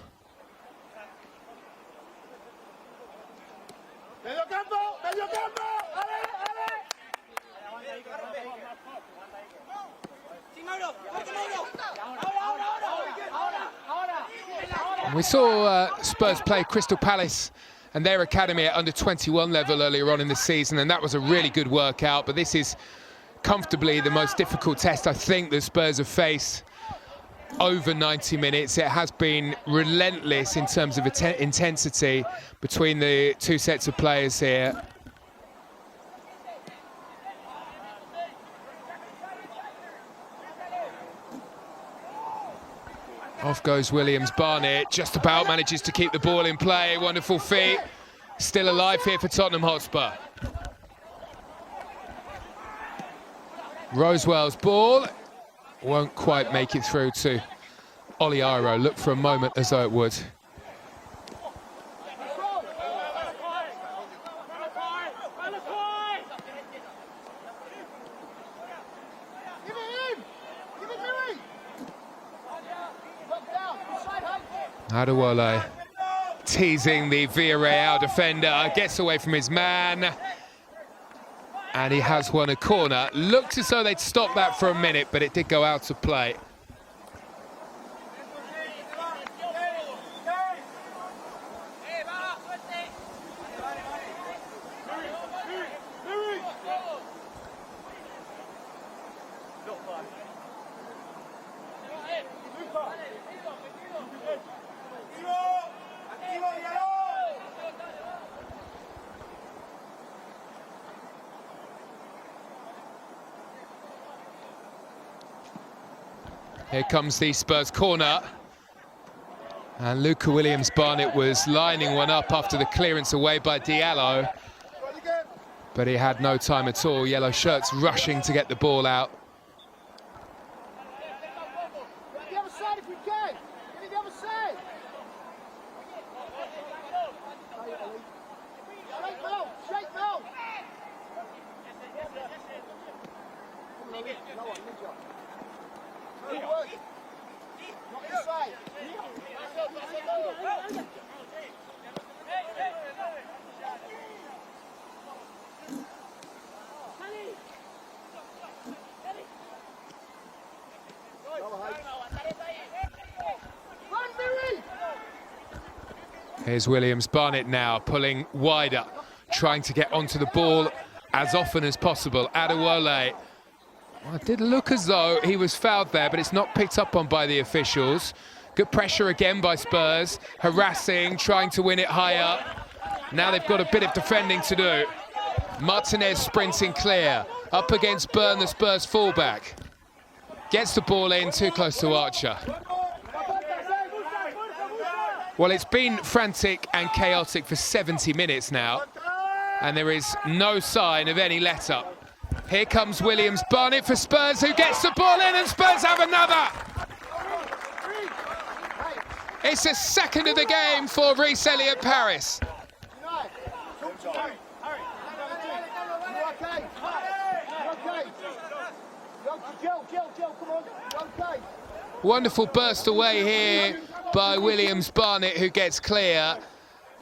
We saw Spurs play Crystal Palace and their academy at under-21 level earlier on in the season, and that was a really good workout, but this is comfortably the most difficult test I think that Spurs have faced over 90 minutes. It has been relentless in terms of intensity between the two sets of players here. Off goes Williams-Barnett, just about manages to keep the ball in play. Wonderful feet. Still alive here for Tottenham Hotspur. Rosewell's ball won't quite make it through to Oliaro. Looked for a moment as though it would. Adewale teasing the Villarreal defender, gets away from his man, and he has won a corner. Looks as though they'd stop that for a minute, but it did go out of play. Here comes the Spurs corner. And Luca Williams-Barnett was lining one up after the clearance away by Diallo. But he had no time at all. Yellow shirts rushing to get the ball out. The other side if we can. Get the other side. Shake Mel. Not this side. Here's Williams-Barnett now, pulling wider, trying to get onto the ball as often as possible. Adewale. Well, it did look as though he was fouled there, but it's not picked up on by the officials. Good pressure again by Spurs, harassing, trying to win it high up. Now they've got a bit of defending to do. Martinez sprinting clear, up against Byrne, the Spurs fullback. Gets the ball in, too close to Archer. Well, it's been frantic and chaotic for 70 minutes now, and there is no sign of any let-up. Here comes Williams-Barnett for Spurs, who gets the ball in, and Spurs have another! It's the second of the game for Reece Elliott-Paris. Wonderful burst away here by Williams-Barnett, who gets clear,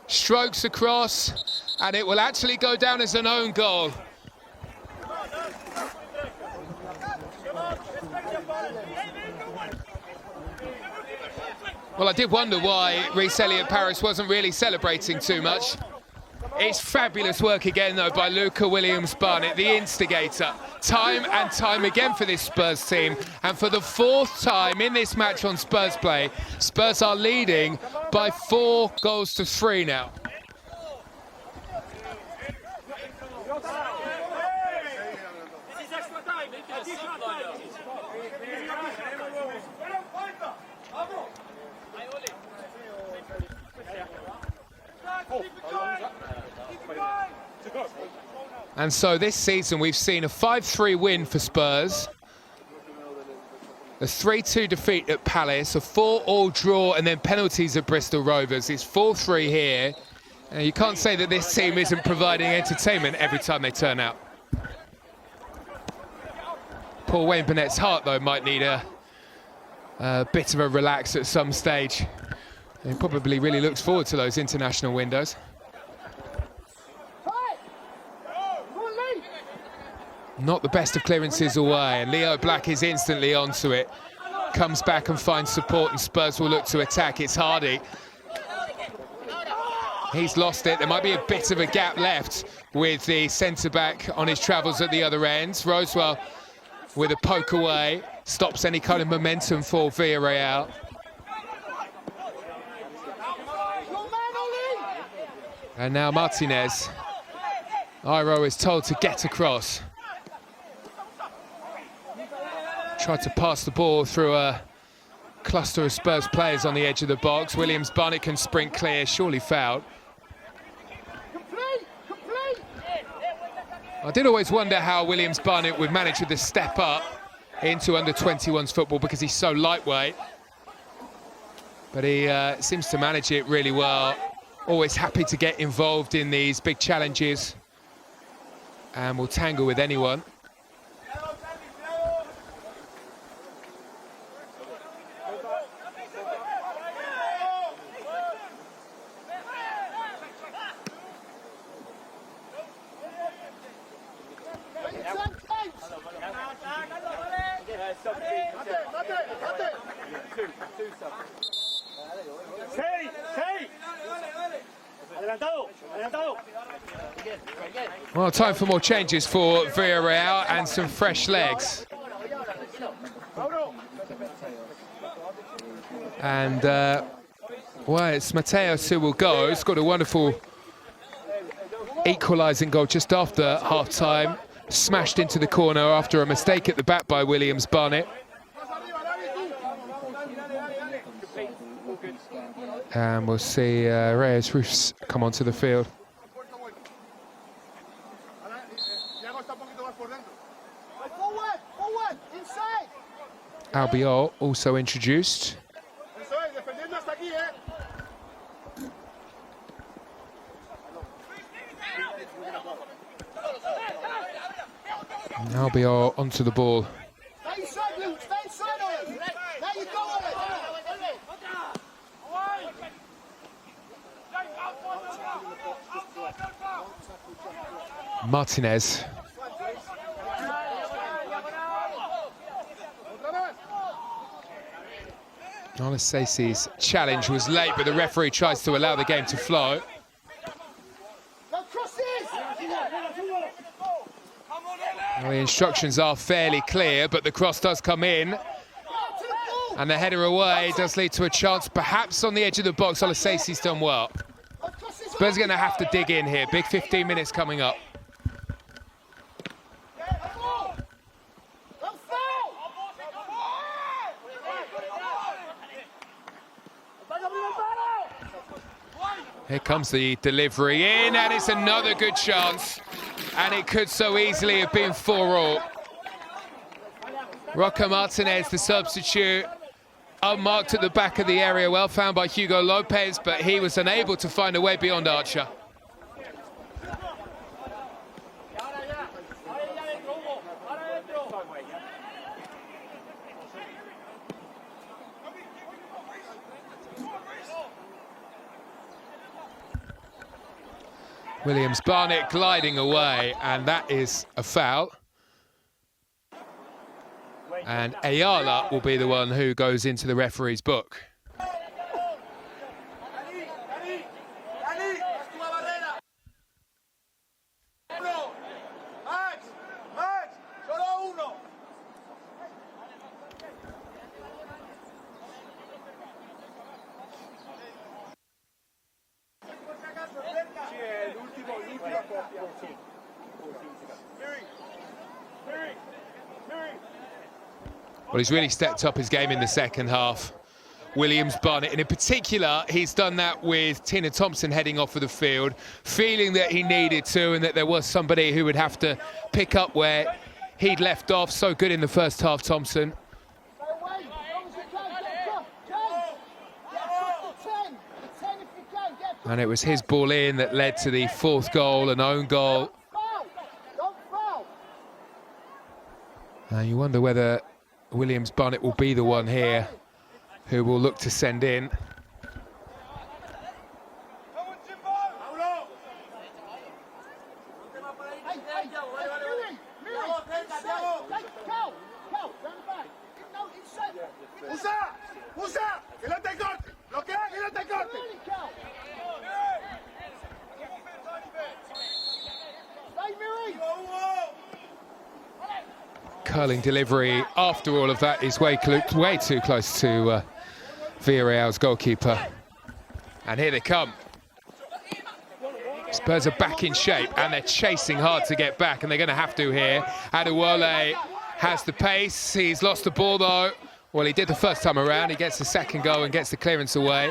strokes across, and it will actually go down as an own goal. Well, I did wonder why Reece Elliott-Paris wasn't really celebrating too much. It's fabulous work again, though, by Luca Williams-Barnett, the instigator. Time and time again for this Spurs team. And for the fourth time in this match on Spurs Play, Spurs are leading by 4-3 now. And so this season we've seen a 5-3 win for Spurs, a 3-2 defeat at Palace, a 4-4 draw, and then penalties at Bristol Rovers. It's 4-3 here. And you can't say that this team isn't providing entertainment every time they turn out. Paul Wayne Burnett's heart, though, might need a bit of a relax at some stage. He probably really looks forward to those international windows. Not the best of clearances away, and Leo Black is instantly onto it. Comes back and finds support, and Spurs will look to attack. It's Hardy. He's lost it. There might be a bit of a gap left with the centre-back on his travels at the other end. Rosewell with a poke away, stops any kind of momentum for Villarreal. And now Martinez. Iro is told to get across. Tried to pass the ball through a cluster of Spurs players on the edge of the box. Williams-Barnett can sprint clear, surely fouled. I did always wonder how Williams-Barnett would manage with the step up into under-21s football because he's so lightweight. But he seems to manage it really well. Always happy to get involved in these big challenges and will tangle with anyone. Well, time for more changes for Villarreal and some fresh legs. And, well, it's Mateos who will go. He's got a wonderful equalising goal just after half-time. Smashed into the corner after a mistake at the back by Williams Barnett. And we'll see Reyes Roos come onto the field. Albiol also introduced. Albiol onto the ball. Martinez. Olasesi's challenge was late, but the referee tries to allow the game to flow. Well, the instructions are fairly clear, but the cross does come in. And the header away does lead to a chance, perhaps on the edge of the box. Olasesi's done well. Spurs are going to have to dig in here. Big 15 minutes coming up. Here comes the delivery in, and it's another good chance. And it could so easily have been 4-4. Roca Martinez, the substitute, unmarked at the back of the area, well found by Hugo Lopez, but he was unable to find a way beyond Archer. Williams Barnett gliding away, and that is a foul. And Ayala will be the one who goes into the referee's book. Well, he's really stepped up his game in the second half, Williams Barnett. And in particular, he's done that with Tina Thompson heading off of the field, feeling that he needed to and that there was somebody who would have to pick up where he'd left off. So good in the first half, Thompson. And it was his ball in that led to the fourth goal, an own goal. And you wonder whether Williams Barnett will be the one here who will look to send in. Curling delivery after all of that is way too close to Villarreal's goalkeeper. And here they come. Spurs are back in shape and they're chasing hard to get back, and they're going to have to here. Adewale has the pace. He's lost the ball though. Well, he did the first time around. He gets the second goal and gets the clearance away.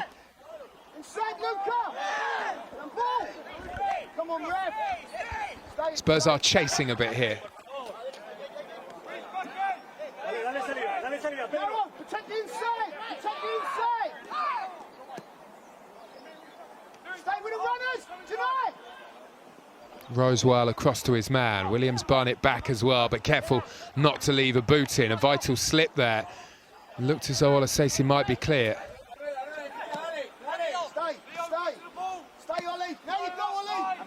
Spurs are chasing a bit here. Protect the inside! Protect the inside! Stay with the runners tonight! Rosewell across to his man. Williams Barnett back as well, but careful not to leave a boot in. A vital slip there. Looked as though Olasesi might be clear. Stay, Ollie! There you go, Ollie!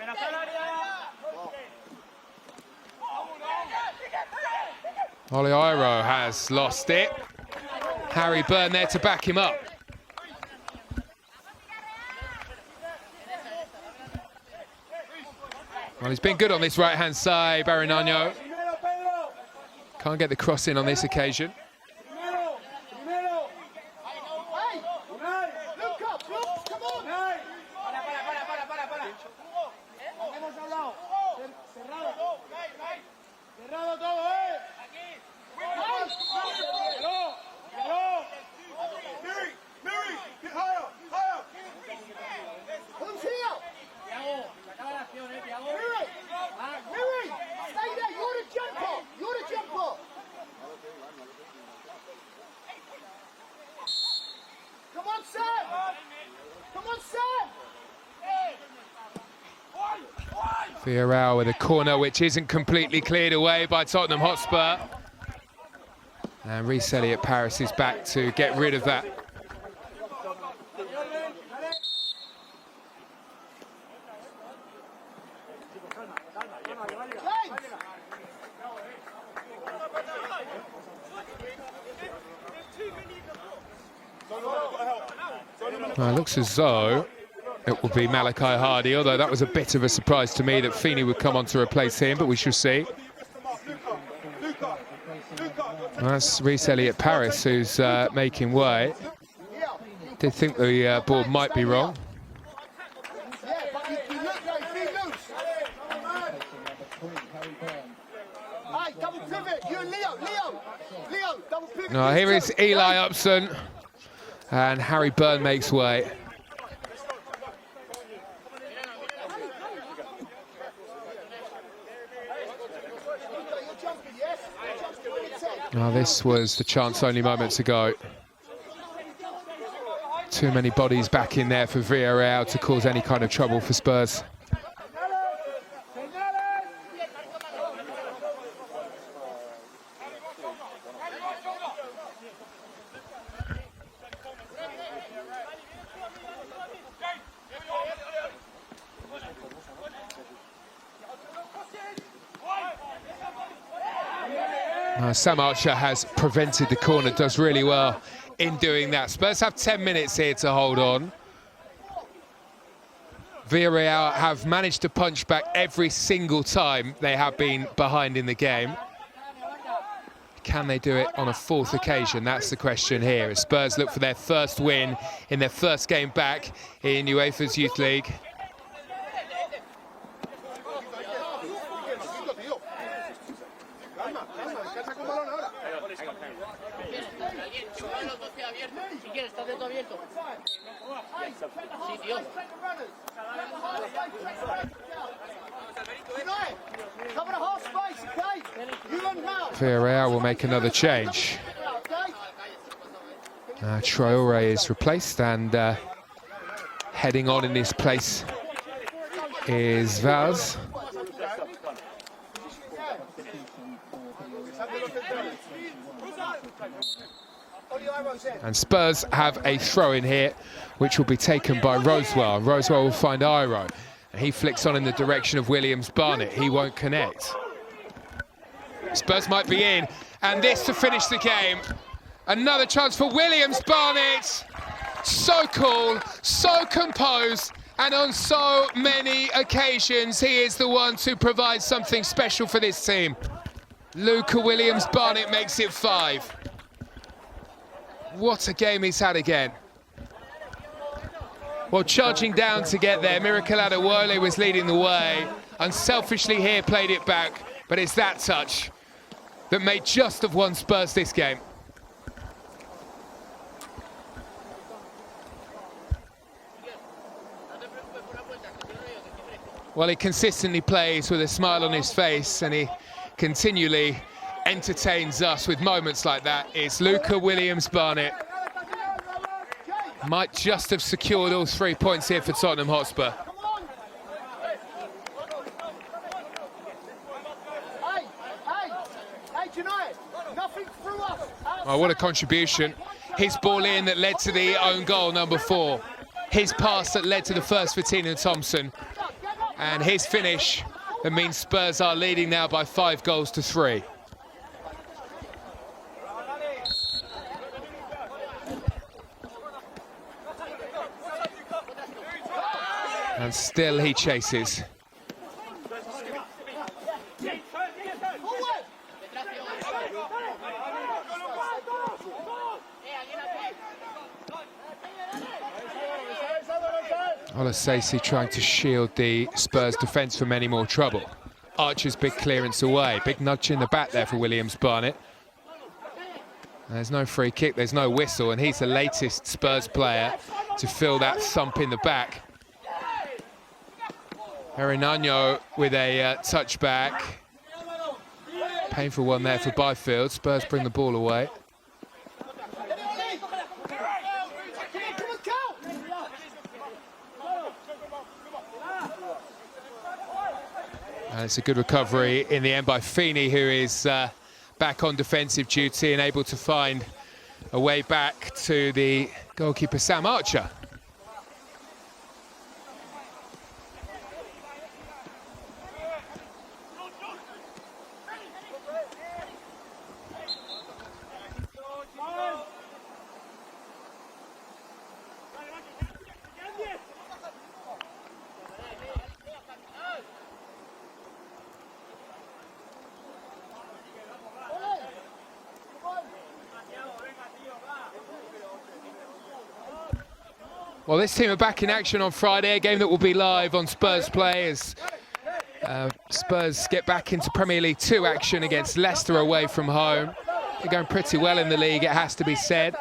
Oliveira has lost it. Harry Byrne there to back him up. Well, he's been good on this right-hand side, Barinano. Can't get the cross in on this occasion. Villarreal with a corner which isn't completely cleared away by Tottenham Hotspur. And Reece Elliott-Paris is back to get rid of that. Well, it looks as though it will be Malachi Hardy, although that was a bit of a surprise to me that Feeney would come on to replace him, but we shall see. Well, that's Reece Elliott-Paris who's making way. Did think the board might be wrong. No, here is Eli Upson, and Harry Byrne makes way. Now, this was the chance only moments ago. Too many bodies back in there for Villarreal to cause any kind of trouble for Spurs. Sam Archer has prevented the corner, does really well in doing that. Spurs have 10 minutes here to hold on. Villarreal have managed to punch back every single time they have been behind in the game. Can they do it on a fourth occasion? That's the question here. As Spurs look for their first win in their first game back in UEFA's Youth League. Villarreal will make another change. Traore is replaced, and heading on in his place is Vaz. And Spurs have a throw in here, which will be taken by Rosewell. Rosewell will find Iro, and he flicks on in the direction of Williams-Barnett. He won't connect. Spurs might be in, and this to finish the game. Another chance for Williams-Barnett. So cool, so composed, and on so many occasions, he is the one to provide something special for this team. Luca Williams-Barnett makes it 5. What a game he's had again. Well, charging down to get there, Miracle Adewole was leading the way. Unselfishly here, played it back, but it's that touch that made just have won Spurs this game. Well, he consistently plays with a smile on his face, and he continually entertains us with moments like that. It's Luca Williams-Barnett. Might just have secured all 3 points here for Tottenham Hotspur. Oh, what a contribution. His ball in that led to the own goal, number 4. His pass that led to the first for Tina Thompson. And his finish that means Spurs are leading now by 5 goals to 3. And still he chases. Olasese trying to shield the Spurs defence from any more trouble. Archer's big clearance away. Big nudge in the back there for Williams Barnett. There's no free kick, there's no whistle, and he's the latest Spurs player to feel that thump in the back. Hernano with a touchback. Painful one there for Byfield. Spurs bring the ball away. And it's a good recovery in the end by Feeney, who is back on defensive duty and able to find a way back to the goalkeeper Sam Archer. Well, this team are back in action on Friday, a game that will be live on Spurs Play as Spurs get back into Premier League 2 action against Leicester away from home. They're going pretty well in the league, it has to be said.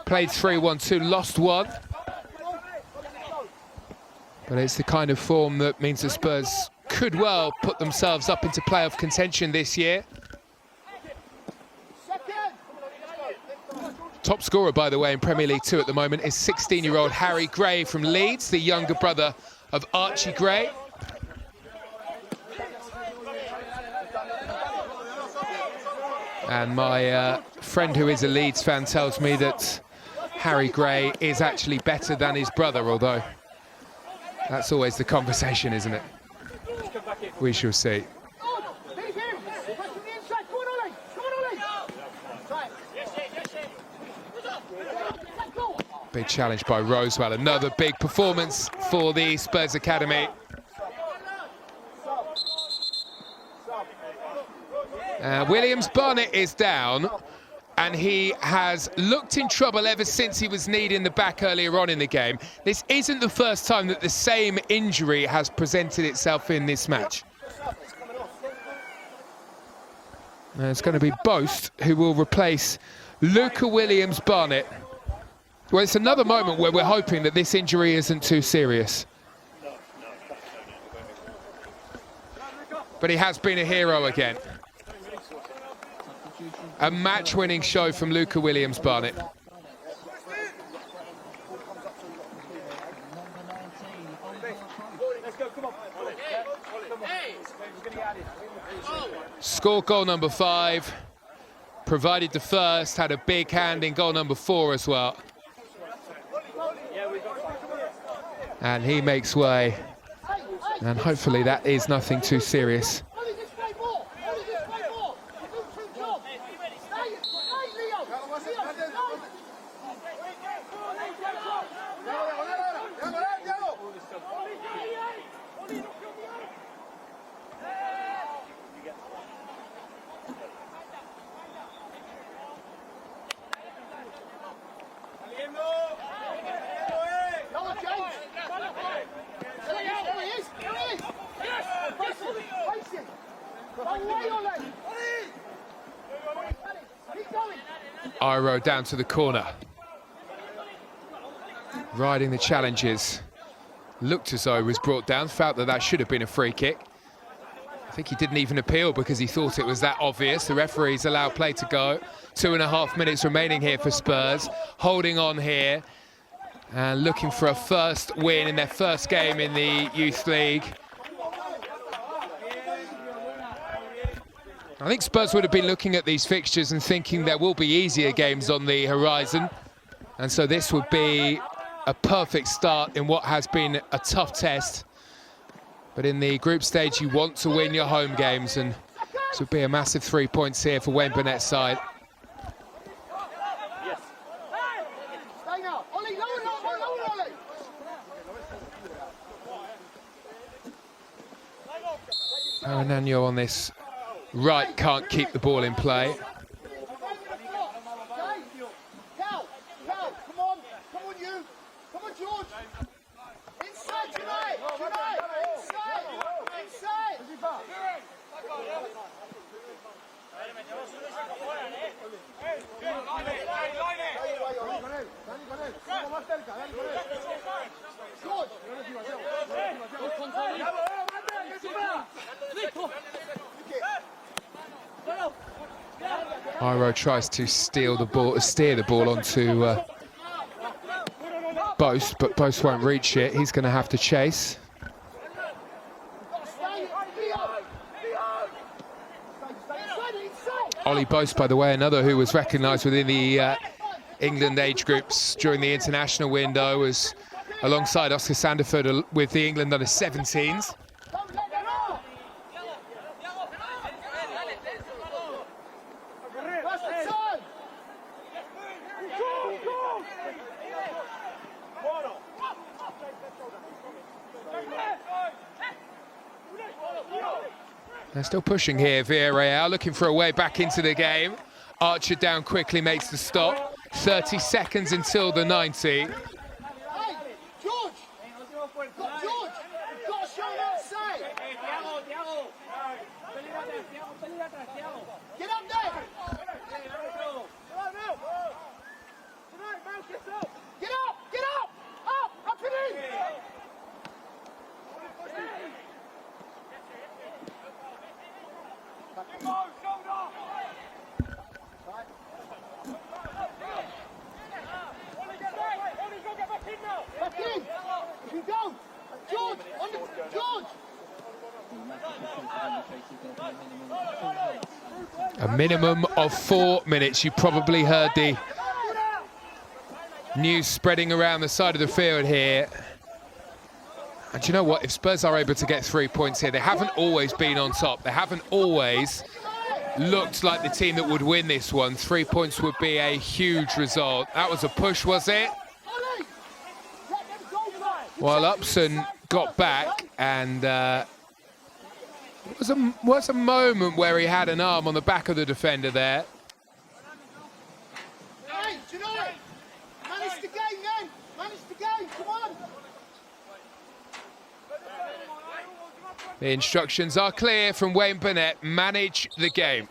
Played 3-1-2, lost 1. But it's the kind of form that means the Spurs could well put themselves up into playoff contention this year. Top scorer, by the way, in Premier League 2 at the moment is 16-year-old Harry Gray from Leeds, the younger brother of Archie Gray. And my friend who is a Leeds fan tells me that Harry Gray is actually better than his brother, although that's always the conversation, isn't it? We shall see. Big challenge by Rosewell. Another big performance for the Spurs Academy. Williams Barnett is down, and he has looked in trouble ever since he was kneed in the back earlier on in the game. This isn't the first time that the same injury has presented itself in this match. It's going to be Boast who will replace Luca Williams Barnett. Well, it's another moment where we're hoping that this injury isn't too serious. But he has been a hero again. A match-winning show from Luca Williams Barnett. Scored goal number 5. Provided the first, had a big hand in goal number 4 as well. And he makes way, and hopefully that is nothing too serious. Iro down to the corner. Riding the challenges. Looked as though he was brought down, felt that that should have been a free kick. I think he didn't even appeal because he thought it was that obvious. The referees allowed play to go. 2.5 minutes remaining here for Spurs. Holding on here and looking for a first win in their first game in the Youth League. I think Spurs would have been looking at these fixtures and thinking there will be easier games on the horizon. And so this would be a perfect start in what has been a tough test. But in the group stage, you want to win your home games, and this would be a massive 3 points here for Wayne Burnett's side. Hernano on this right can't keep the ball in play. Iro tries to steer the ball onto Boast, but Boast won't reach it. He's going to have to chase. Ollie Boast, by the way, another who was recognised within the England age groups during the international window, was alongside Oscar Sandefjord with the England under-17s. They're still pushing here, Villarreal, looking for a way back into the game. Archer down quickly, makes the stop. 30 seconds until the 90. A minimum of 4 minutes. You probably heard the news spreading around the side of the field here. And do you know what? If Spurs are able to get 3 points here, they haven't always been on top. They haven't always looked like the team that would win this one. 3 points would be a huge result. That was a push, was it? While Upson got back, and was a moment where he had an arm on the back of the defender there. Hey, tonight! Manage the game, man! Manage the game, come on! The instructions are clear from Wayne Burnett: manage the game.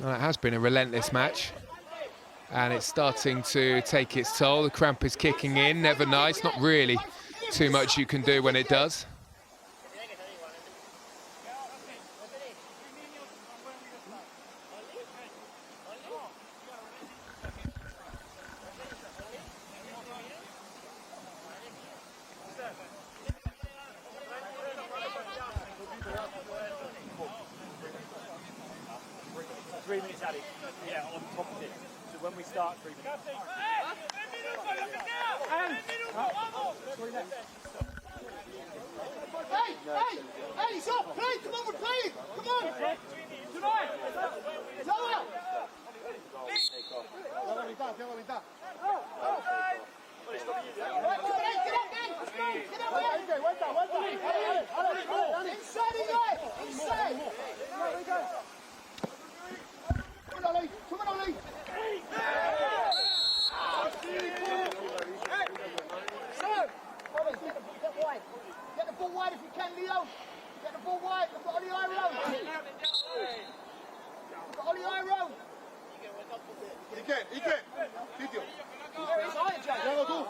Well, it has been a relentless match, and it's starting to take its toll. The cramp is kicking in, never nice, not really too much you can do when it does. Yeah, on top of it. So when we start 3 minutes. Hey, stop! Play! Come on, we're playing! Come on! Lower! Inside! Come on, Ollie! Come on, Ollie! Get the ball wide if you can, Leo. Get the ball wide. I've got Ollie Iro. I've got Ollie Iro. İki. Video.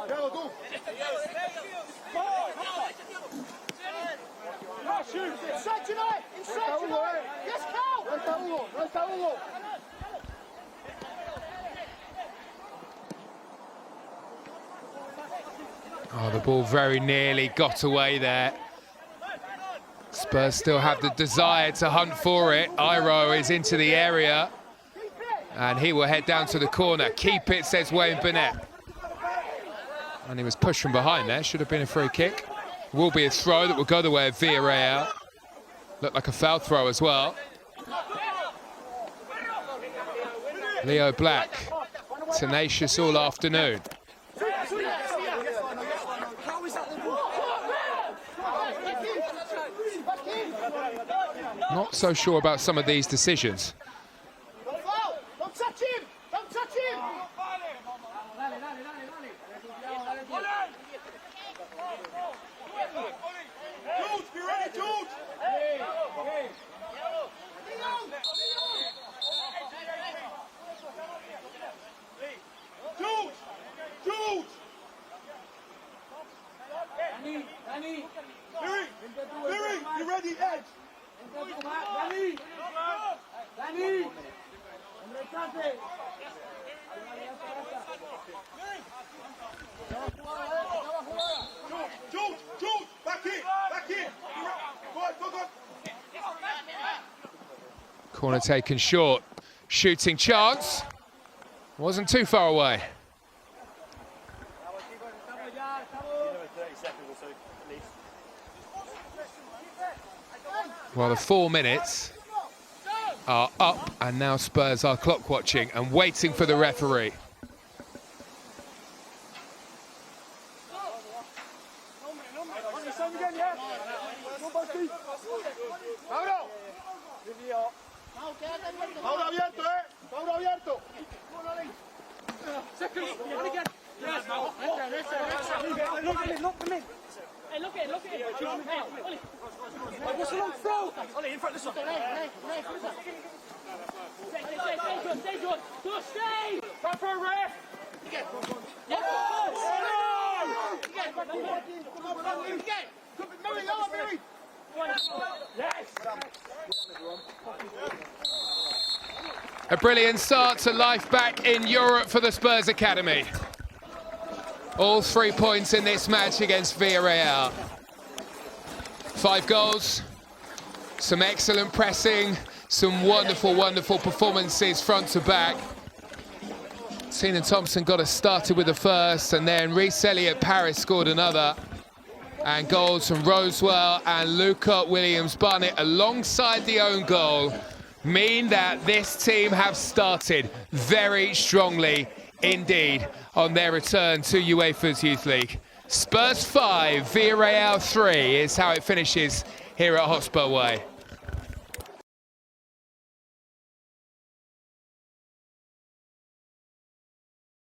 Gel dur. Inside tonight. Yes, Cal. No está Hugo. Oh, the ball very nearly got away there. Spurs still have the desire to hunt for it. Iro is into the area, and he will head down to the corner. Keep it, says Wayne Burnett. And he was pushed from behind there. Should have been a free kick. Will be a throw that will go the way of Villarreal. Looked like a foul throw as well. Leo Black, tenacious all afternoon. Not so sure about some of these decisions. Don't touch him! Don't touch him! George, be ready, George! George! Danny! Billy! You ready, Edge? Danny! Danny! George! Back in! Go on! Corner taken short. Shooting chance. Wasn't too far away. Well, the 4 minutes are up, and now Spurs are clock watching and waiting for the referee. Ahora abierto, ahora abierto. Look at it. What's a long throw? Ollie, in front of this one. Stay good. Stay! Back for a ref! A brilliant start to life back in Europe for the Spurs Academy. All 3 points in this match against Villarreal. 5 goals, some excellent pressing, some wonderful, wonderful performances front to back. Seanan Thompson got us started with the first, and then Reece Elliott Paris scored another. And goals from Rosewell and Luca Williams-Barnett alongside the own goal mean that this team have started very strongly indeed on their return to UEFA's Youth League. Spurs 5, Villarreal 3 is how it finishes here at Hotspur Way.